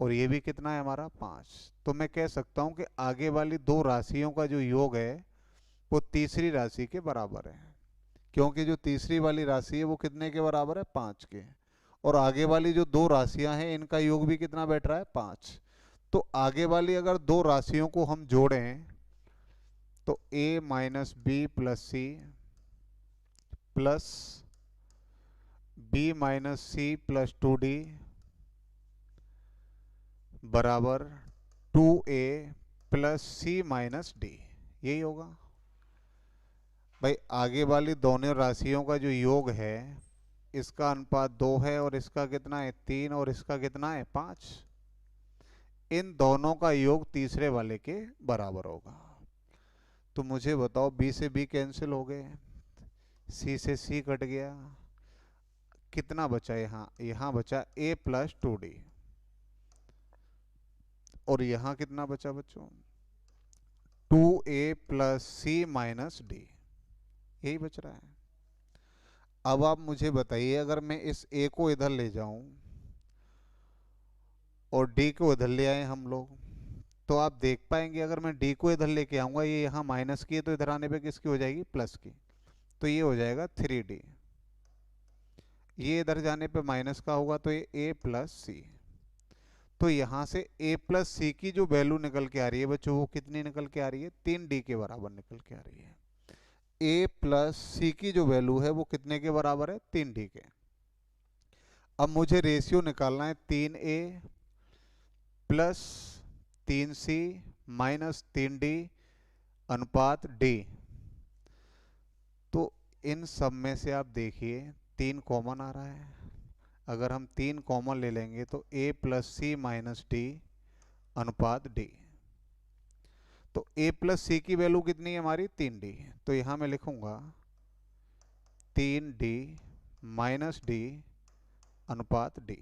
और ये भी कितना है हमारा, पाँच। तो मैं कह सकता हूं कि आगे वाली दो राशियों का जो योग है वो तीसरी राशि के बराबर है, क्योंकि जो तीसरी वाली राशि है वो कितने के बराबर है, पाँच के, और आगे वाली जो दो राशियां हैं इनका योग भी कितना बैठ रहा है, पाँच। तो आगे वाली अगर दो राशियों को हम जोड़ें तो a minus b plus c plus b minus c plus two d बराबर two a plus C minus d, यही होगा भाई। आगे वाली दोनों राशियों का जो योग है इसका अनुपात दो है, और इसका कितना है, तीन, और इसका कितना है, पाँच। इन दोनों का योग तीसरे वाले के बराबर होगा। तो मुझे बताओ, बी से बी कैंसिल हो गए, सी से सी कट गया, कितना बचा यहाँ? यहाँ बचा a प्लस 2d। और यहाँ कितना बचा बच्चों? 2a प्लस सी माइनस डी, यही बच रहा है। अब आप मुझे बताइए, अगर मैं इस a को इधर ले जाऊं और d को इधर ले आए हम लोग, तो आप देख पाएंगे अगर मैं d को इधर लेके आऊंगा, ये यहाँ माइनस की है, तो इधर आने पे किसकी हो जाएगी? प्लस की। तो ये हो जाएगा 3d। ये इधर जाने पे माइनस का होगा, तो ये a प्लस सी। तो यहाँ से a प्लस सी की जो वैल्यू निकल के आ रही है बच्चों, वो कितनी निकल के आ रही है? 3d के बराबर निकल के आ रही है। a प्लस सी की जो वैल्यू है वो कितने के बराबर है? 3d के। अब मुझे रेशियो निकालना है 3a plus 3c minus 3d अनुपात d। तो इन सब में से आप देखिए 3 कॉमन आ रहा है। अगर हम 3 कॉमन ले लेंगे तो a plus C minus D अनुपात d। तो a प्लस सी की वैल्यू कितनी है हमारी? 3d। तो यहाँ मैं लिखूंगा 3d माइनस डी अनुपात d।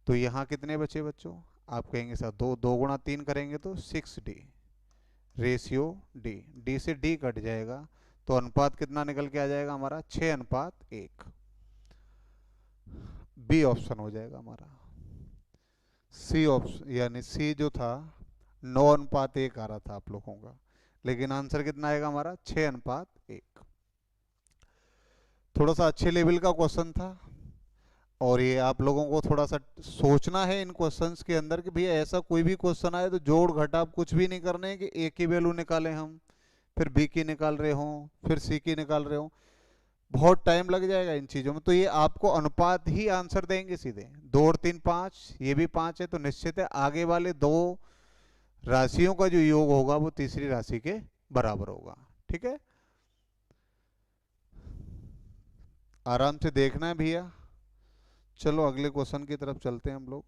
तो यहाँ कितने बचे बच्चों? आप कहेंगे सर 2 गुणा 3 करेंगे तो 6d रेशियो d। d से d कट जाएगा, तो अनुपात कितना निकल के आ जाएगा हमारा? 6:1। बी ऑप्शन हो जाएगा हमारा। सी ऑप्शन यानी सी जो था 9:1 आ रहा था आप लोगों का, लेकिन आंसर कितना आएगा हमारा? 6:1। थोड़ा सा अच्छे लेवल का क्वेश्चन था, और ये आप लोगों को थोड़ा सा सोचना है इन क्वेश्चंस के अंदर कि भैया ऐसा कोई भी क्वेश्चन आए तो जोड़ घटाव कुछ भी नहीं करने हैं कि ए की वैल्यू निकालें हम, फिर बी की निकाल रहे हो, फिर सी की निकाल रहे हो, बहुत टाइम लग जाएगा इन चीज़ों में। तो ये आपको अनुपात ही आंसर देंगे सीधे। 2 और 3 5, ये भी 5 है, तो निश्चित है आगे वाले 2 राशियों का जो योग होगा वो तीसरी राशि के बराबर होगा। ठीक है, आराम से देखना है भैया। चलो अगले क्वेश्चन की तरफ चलते हैं हम लोग।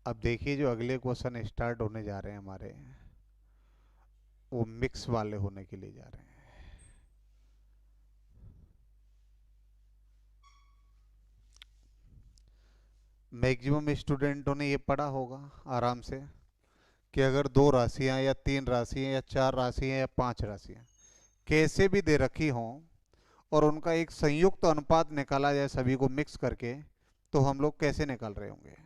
अब देखिए, जो अगले क्वेश्चन स्टार्ट होने जा रहे हैं हमारे, वो मिक्स वाले होने के लिए जा रहे हैं। मैक्सिमम स्टूडेंटों ने ये पढ़ा होगा आराम से कि अगर 2 राशियां या 3 राशियां या 4 राशियां या 5 राशियां कैसे भी दे रखी हों और उनका एक संयुक्त अनुपात निकाला जाए सभी को मिक्स करके, तो हम लोग कैसे निकाल रहे होंगे?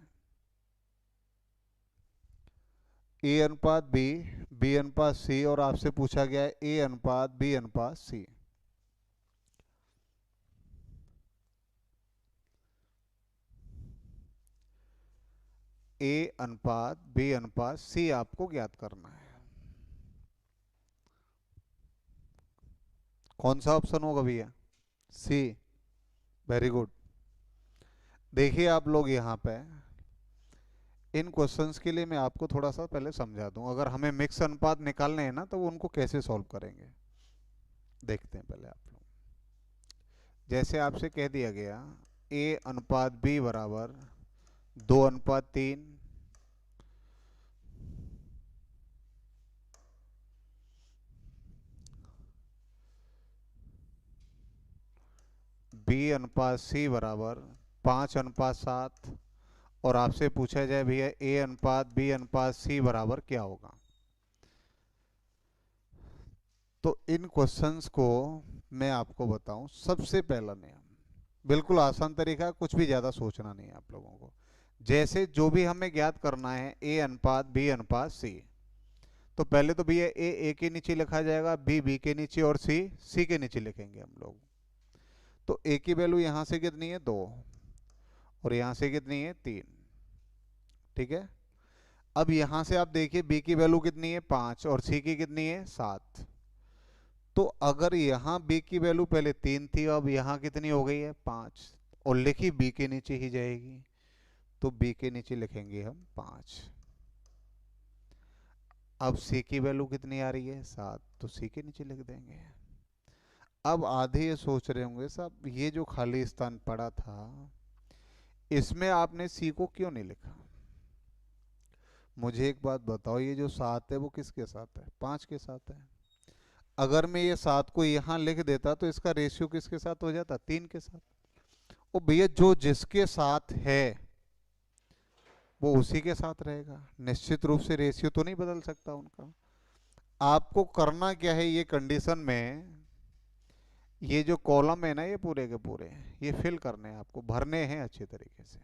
ए अनुपात बी, बी अनुपात सी, और आपसे पूछा गया है ए अनुपात बी अनुपात सी। ए अनुपात बी अनुपात सी आपको ज्ञात करना है। कौन सा ऑप्शन होगा भैया? सी। Very good. देखिए आप लोग यहाँ पे इन क्वेश्चंस के लिए मैं आपको थोड़ा सा पहले समझा दूं। अगर हमें मिक्स अनुपात निकालने हैं ना, तो वो उनको कैसे सॉल्व करेंगे देखते हैं पहले आप लोग। जैसे आपसे कह दिया गया ए अनुपात बी बराबर 2:3, बी अनुपात सी बराबर 5:7, और आपसे पूछा जाए भैया ए अनुपात बी अनुपात सी बराबर क्या होगा। तो इन क्वेश्चंस को मैं आपको बताऊं, सबसे पहला नियम बिल्कुल आसान तरीका, कुछ भी ज़्यादा सोचना नहीं है आप लोगों को। जैसे जो भी हमें ज्ञात करना है ए अनुपात बी अनुपात सी, तो पहले तो भैया ए के नीचे लिखा जाएगा, बी के नीचे, और सी के नीचे लिखेंगे हम लोग। तो ए की वैल्यू यहाँ से कितनी है? 2, और यहाँ से कितनी है? 3। ठीक है, अब यहाँ से आप देखिए बी की वैल्यू कितनी है? 5, और सी की कितनी है? 7। तो अगर यहाँ बी की वैल्यू पहले 3 थी, अब यहाँ कितनी हो गई है? 5। और लिखी बी के नीचे ही जाएगी, तो बी के नीचे लिखेंगे हम 5। अब सी की वैल्यू कितनी आ रही है 7, तो सी के नीचे लिख देंगे। अब आधे ये सोच रहे होंगे साहब ये जो खाली स्थान पड़ा था इसमें आपने सी को क्यों नहीं लिखा। मुझे एक बात बताओ, ये जो 7 है वो किसके साथ है, 5 के साथ है। अगर मैं ये 7 को यहाँ लिख देता तो इसका रेशियो किसके साथ हो जाता, 3 के साथ। ओ भैया जो जिसके साथ है वो उसी के साथ रहेगा, निश्चित रूप से रेशियो तो नहीं बदल सकता उनका। आपको करना क्या है, ये कंडीशन में ये जो कॉलम है ना ये पूरे के पूरे ये फिल करने हैं, आपको भरने हैं अच्छे तरीके से।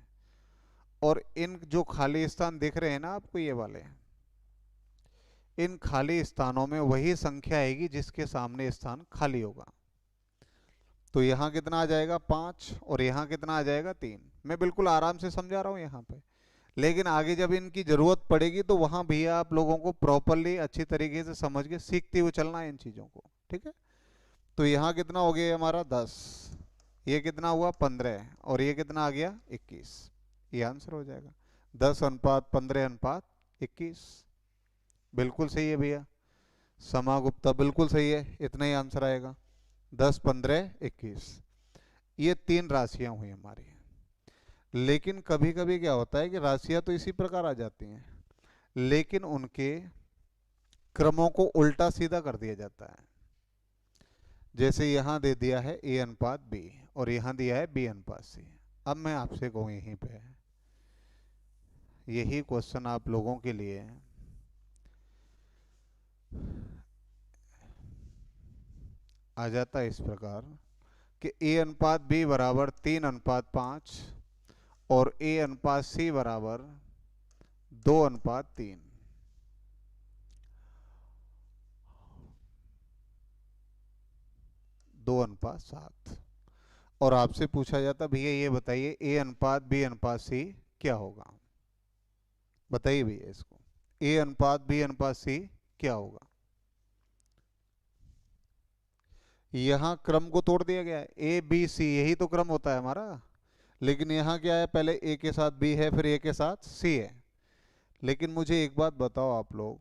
और इन जो खाली स्थान दिख रहे हैं ना आपको ये वाले, इन खाली स्थानों में वही संख्या आएगी जिसके सामने स्थान खाली होगा। तो यहाँ कितना आ जाएगा 5 और यहाँ कितना आ जाएगा 3। मैं बिल्कुल आराम से समझा रहा हूँ यहाँ पे, लेकिन आगे जब इनकी जरूरत पड़ेगी तो वहां भी आप लोगों को प्रॉपरली अच्छी तरीके से समझ के सीखते हुए चलना है इन चीजों को, ठीक है। तो यहाँ कितना हो गया हमारा 10, ये कितना हुआ 15 और ये कितना आ गया 21। ये आंसर हो जाएगा 10:15:21। बिल्कुल सही है भैया, समा गुप्ता बिल्कुल सही है, इतना ही आंसर आएगा 10:15:21। ये 3 राशियां हुई हमारी। लेकिन कभी कभी क्या होता है कि राशियां तो इसी प्रकार आ जाती हैं लेकिन उनके क्रमों को उल्टा सीधा कर दिया जाता है। जैसे यहां दे दिया है ए अनुपात बी और यहां दिया है बी अनुपात सी। अब मैं आपसे कहूँ यहीं पे यही क्वेश्चन आप लोगों के लिए आ जाता है इस प्रकार कि ए अनुपात बी बराबर 3:5 और ए अनुपात सी बराबर 2:3। दो अनुपात 7। और आपसे पूछा जाता भैया ये बताइए ए अनुपात बी अनुपात सी क्या होगा, बताइए भैया इसको, ए अनुपात बी अनुपात सी क्या होगा। यहां क्रम को तोड़ दिया गया है, ए बी सी यही तो क्रम होता है हमारा। लेकिन यहां क्या है, पहले ए के साथ बी है फिर ए के साथ सी है। लेकिन मुझे एक बात बताओ आप लोग,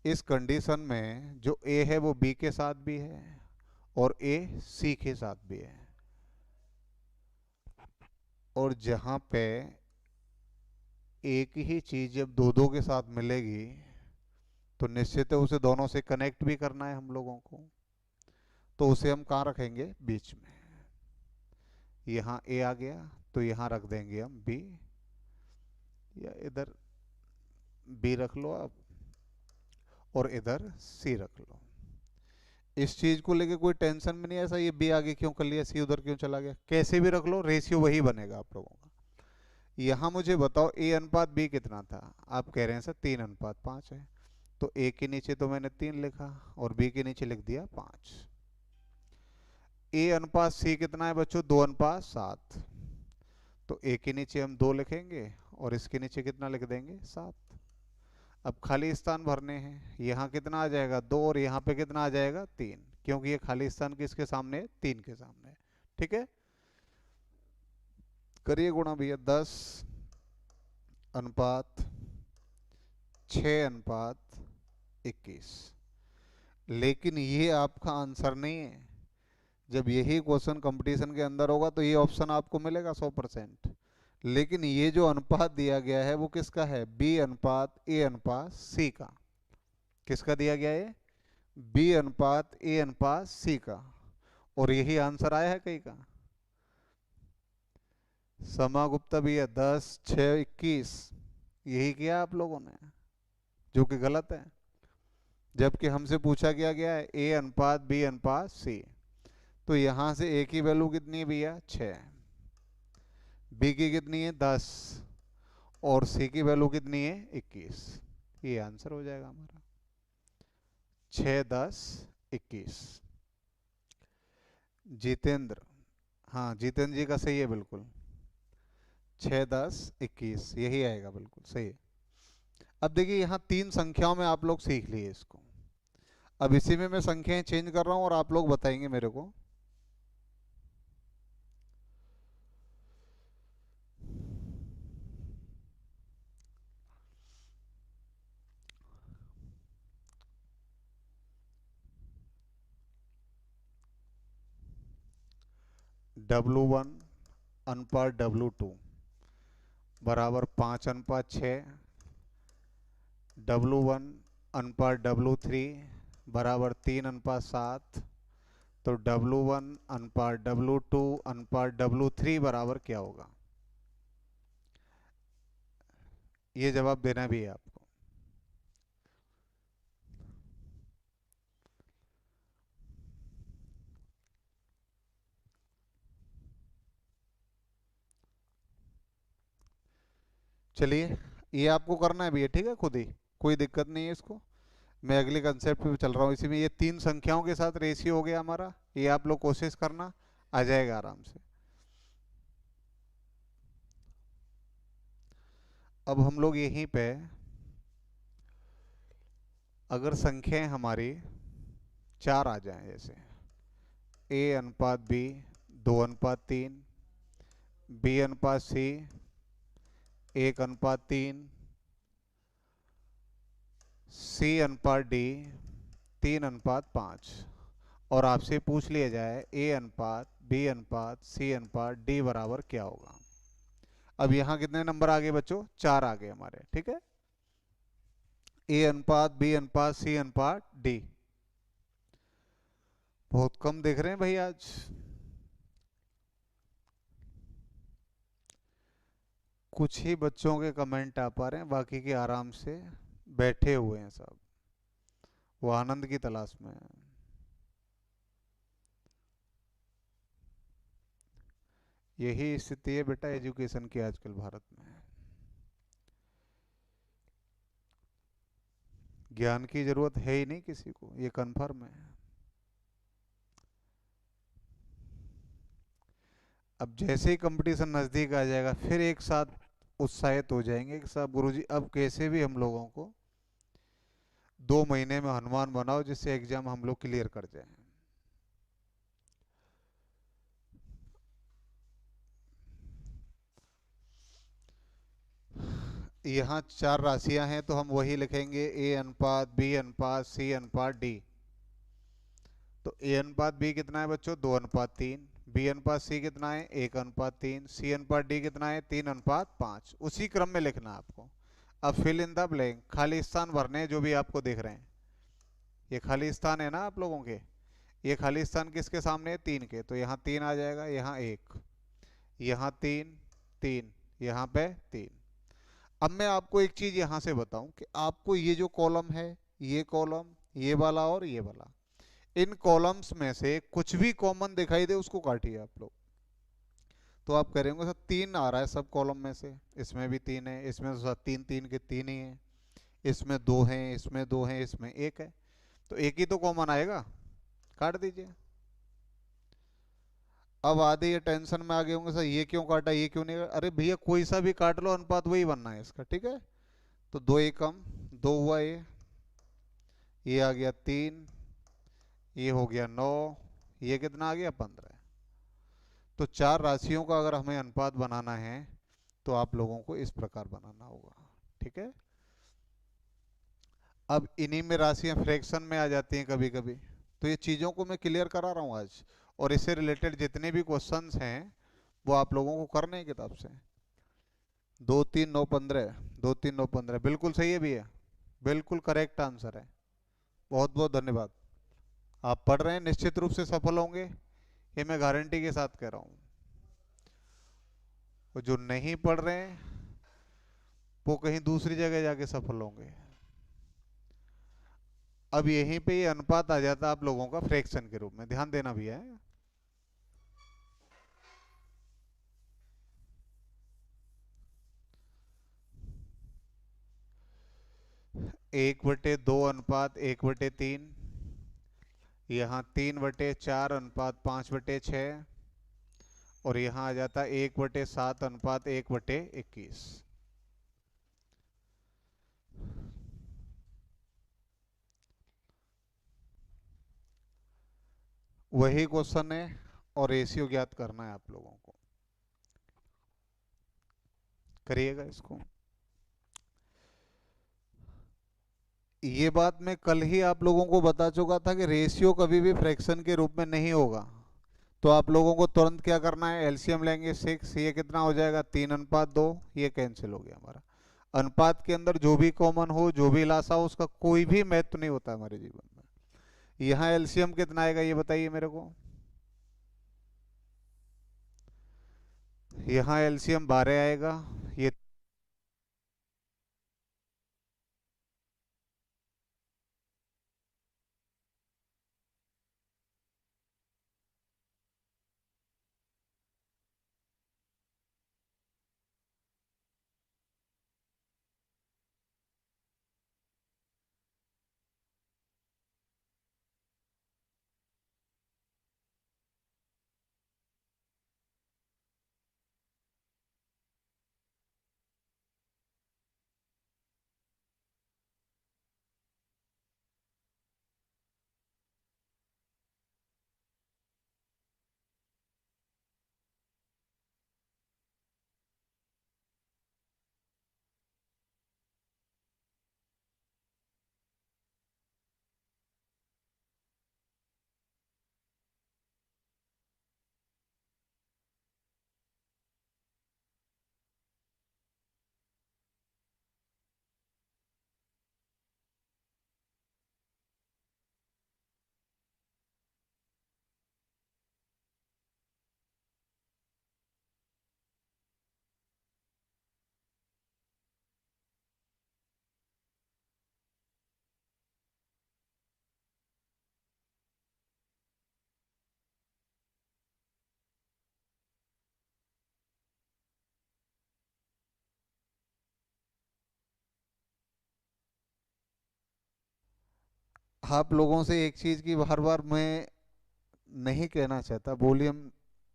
इस कंडीशन में जो ए है वो बी के साथ भी है और ए सी के साथ भी है। और जहां पे एक ही चीज जब दो दो के साथ मिलेगी तो निश्चित है उसे दोनों से कनेक्ट भी करना है हम लोगों को। तो उसे हम कहाँ रखेंगे, बीच में। यहाँ ए आ गया तो यहाँ रख देंगे हम बी, या इधर बी रख लो आप और इधर सी रख लो। इस चीज को लेके कोई टेंशन में नहीं, ऐसा ये बी आगे क्यों कर लिया सी उधर क्यों चला गया, कैसे भी रख लो रेशियो वही बनेगा आप लोगों का। यहाँ मुझे बताओ ए अनुपात बी कितना था, आप कह रहे हैं सर 3:5 है, तो ए के नीचे तो मैंने 3 लिखा और बी के नीचे लिख दिया 5। ए अनुपात सी कितना है बच्चों, 2:7, तो ए के नीचे हम 2 लिखेंगे और इसके नीचे कितना लिख देंगे 7। अब खाली स्थान भरने हैं, यहाँ कितना आ जाएगा 2 और यहाँ पे कितना आ जाएगा 3, क्योंकि ये खाली स्थान किसके सामने है, 3 के सामने। ठीक है, करिए गुणा भैया, 10:6:21। लेकिन ये आपका आंसर नहीं है। जब यही क्वेश्चन कंपटीशन के अंदर होगा तो ये ऑप्शन आपको मिलेगा 100%। लेकिन ये जो अनुपात दिया गया है वो किसका है, बी अनुपात ए अनुपात सी का। किसका दिया गया है, बी अनुपात ए अनुपात सी का। और यही आंसर आया है कहीं का, समा गुप्ता भी है 10:6:21 यही किया आप लोगों ने, जो कि गलत है। जबकि हमसे पूछा गया है ए अनुपात बी अनुपात सी। तो यहां से ए की वैल्यू कितनी है भैया 6, बी की कितनी है 10 और सी की वैल्यू कितनी है 21। ये आंसर हो जाएगा हमारा 6:10:21। जितेंद्र, हाँ जितेंद्र जी का सही है बिल्कुल, 6:10:21 यही आएगा, बिल्कुल सही है। अब देखिए यहाँ 3 संख्याओं में आप लोग सीख लिए इसको। अब इसी में मैं संख्याएं चेंज कर रहा हूं और आप लोग बताएंगे मेरे को। W1 अनुपात W2 बराबर 5:6, W1 अनुपात W3 बराबर 3:7, तो W1 अनुपात W2 अनुपात W3 बराबर क्या होगा? ये जवाब देना भी है आपको। चलिए, ये आपको करना भी है, ठीक है, खुद ही, कोई दिक्कत नहीं है इसको। मैं अगले कंसेप्ट पे चल रहा हूँ। इसी में ये 3 संख्याओं के साथ रेशियो हो गया हमारा, ये आप लोग कोशिश करना, आ जाएगा आराम से। अब हम लोग यहीं पे, अगर संख्याएं हमारी 4 आ जाएं, जैसे A अनुपात B 2:3, B अनुपात C 1:3, C अनुपात D 3:5, और आपसे पूछ लिया जाए A अनुपात B अनुपात C अनुपात D बराबर क्या होगा? अब यहाँ कितने नंबर आ गए बच्चों? 4 आ गए हमारे, ठीक है। A अनुपात B अनुपात C अनुपात D, बहुत कम देख रहे हैं भाई आज। कुछ ही बच्चों के कमेंट आ पा रहे हैं, बाकी के आराम से बैठे हुए हैं सब, वो आनंद की तलाश में है। यही स्थिति है बेटा एजुकेशन की आजकल भारत में। ज्ञान की जरूरत है ही नहीं किसी को, ये कन्फर्म है। अब जैसे ही कंपटीशन नजदीक आ जाएगा, फिर एक साथ उत्साहित हो जाएंगे कि साहब गुरुजी अब कैसे भी हम लोगों को 2 महीने में हनुमान बनाओ जिससे एग्जाम हम लोग क्लियर कर जाए। यहाँ 4 राशियां हैं, तो हम वही लिखेंगे A अनुपात B अनुपात C अनुपात D। तो A अनुपात B कितना है बच्चों? 2:3। B अनुपात C कितना है? 1:3। C अनुपात D कितना है? 3:5। उसी क्रम में लिखना है आपको। अब फिल इन द ब्लैंक, खाली स्थान भरने हैं जो भी आपको दिख रहे हैं। ये खाली स्थान है ना आप लोगों के, ये खाली स्थान किसके सामने है? 3 के। तो यहाँ 3 आ जाएगा, यहाँ 1, यहाँ 3, 3, यहाँ पे 3। अब मैं आपको एक चीज यहां से बताऊं कि आपको ये जो कॉलम है, ये कॉलम, ये वाला और ये वाला, इन कॉलम्स में से कुछ भी कॉमन दिखाई दे उसको काटिए आप लोग। तो आप करेंगे सर 3 आ रहा है सब कॉलम में से, इसमें भी 3 है, इसमें तो सर 3 3 के 3 ही है, इसमें 2 हैं, इसमें 2 हैं, इसमें 1 है, तो एक ही तो कॉमन आएगा, काट दीजिए। अब आधे ये टेंशन में आ गए होंगे सर ये क्यों काटा, ये क्यों नहीं काटा? अरे भैया कोई सा भी काट लो, अनुपात वही बनना है इसका, ठीक है। तो 2 एकम 2 हुआ, ये आ गया 3, ये हो गया 9, ये कितना आ गया? 15। तो 4 राशियों का अगर हमें अनुपात बनाना है तो आप लोगों को इस प्रकार बनाना होगा, ठीक है। अब इन्हीं में राशियां फ्रैक्शन में आ जाती हैं कभी कभी, तो ये चीज़ों को मैं क्लियर करा रहा हूँ आज, और इससे रिलेटेड जितने भी क्वेश्चंस हैं वो आप लोगों को करने हैं किताब से। 2 3 9 15, 2 3 9 15 बिल्कुल सही है भैया, बिल्कुल करेक्ट आंसर है। बहुत बहुत धन्यवाद। आप पढ़ रहे हैं, निश्चित रूप से सफल होंगे, ये मैं गारंटी के साथ कह रहा हूँ। और जो नहीं पढ़ रहे हैं वो कहीं दूसरी जगह जाके सफल होंगे। अब यहीं पे ये अनुपात आ जाता है आप लोगों का फ्रैक्शन के रूप में, ध्यान देना भी है। 1/2 अनुपात 1/3, यहाँ 3/4 अनुपात 5/6, और यहाँ आ जाता 1/7 अनुपात 1/21। वही क्वेश्चन है और रेशियो ज्ञात करना है आप लोगों को, करिएगा इसको। ये बात मैं कल ही आप लोगों को बता चुका था कि रेशियो कभी भी फ्रैक्शन के रूप में नहीं होगा, तो आप लोगों को तुरंत क्या करना है, एलसीएम लेंगे 6, ये कितना हो जाएगा 3:2, ये कैंसिल हो गया हमारा। अनुपात के अंदर जो भी कॉमन हो, जो भी लासा हो, उसका कोई भी महत्व नहीं होता हमारे जीवन में। यहाँ एलसीएम कितना आएगा ये बताइए मेरे को। यहाँ एलसीएम 12 आएगा, ये आप लोगों से एक चीज की बार बार मैं नहीं कहना चाहता, वॉल्यूम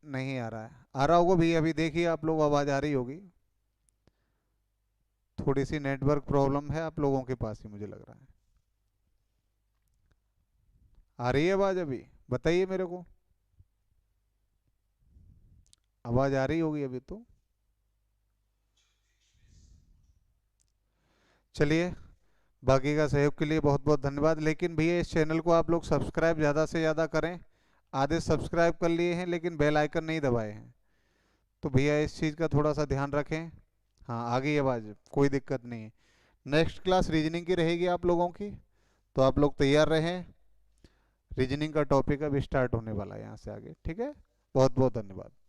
नहीं आ रहा है। आ रहा होगा भैया, अभी देखिए आप लोग, आवाज आ रही होगी। थोड़ी सी नेटवर्क प्रॉब्लम है आप लोगों के पास ही मुझे लग रहा है। आ रही है आवाज अभी, बताइए मेरे को। आवाज आ रही होगी अभी तो। चलिए, बाकी का सहयोग के लिए बहुत बहुत धन्यवाद। लेकिन भैया इस चैनल को आप लोग सब्सक्राइब ज़्यादा से ज़्यादा करें। आधे सब्सक्राइब कर लिए हैं लेकिन बेल आइकन नहीं दबाए हैं, तो भैया इस चीज़ का थोड़ा सा ध्यान रखें। हाँ, आ गई आवाज़, कोई दिक्कत नहीं है। नेक्स्ट क्लास रीजनिंग की रहेगी आप लोगों की, तो आप लोग तैयार रहें। रीजनिंग का टॉपिक अब स्टार्ट होने वाला है यहाँ से आगे, ठीक है। बहुत बहुत धन्यवाद।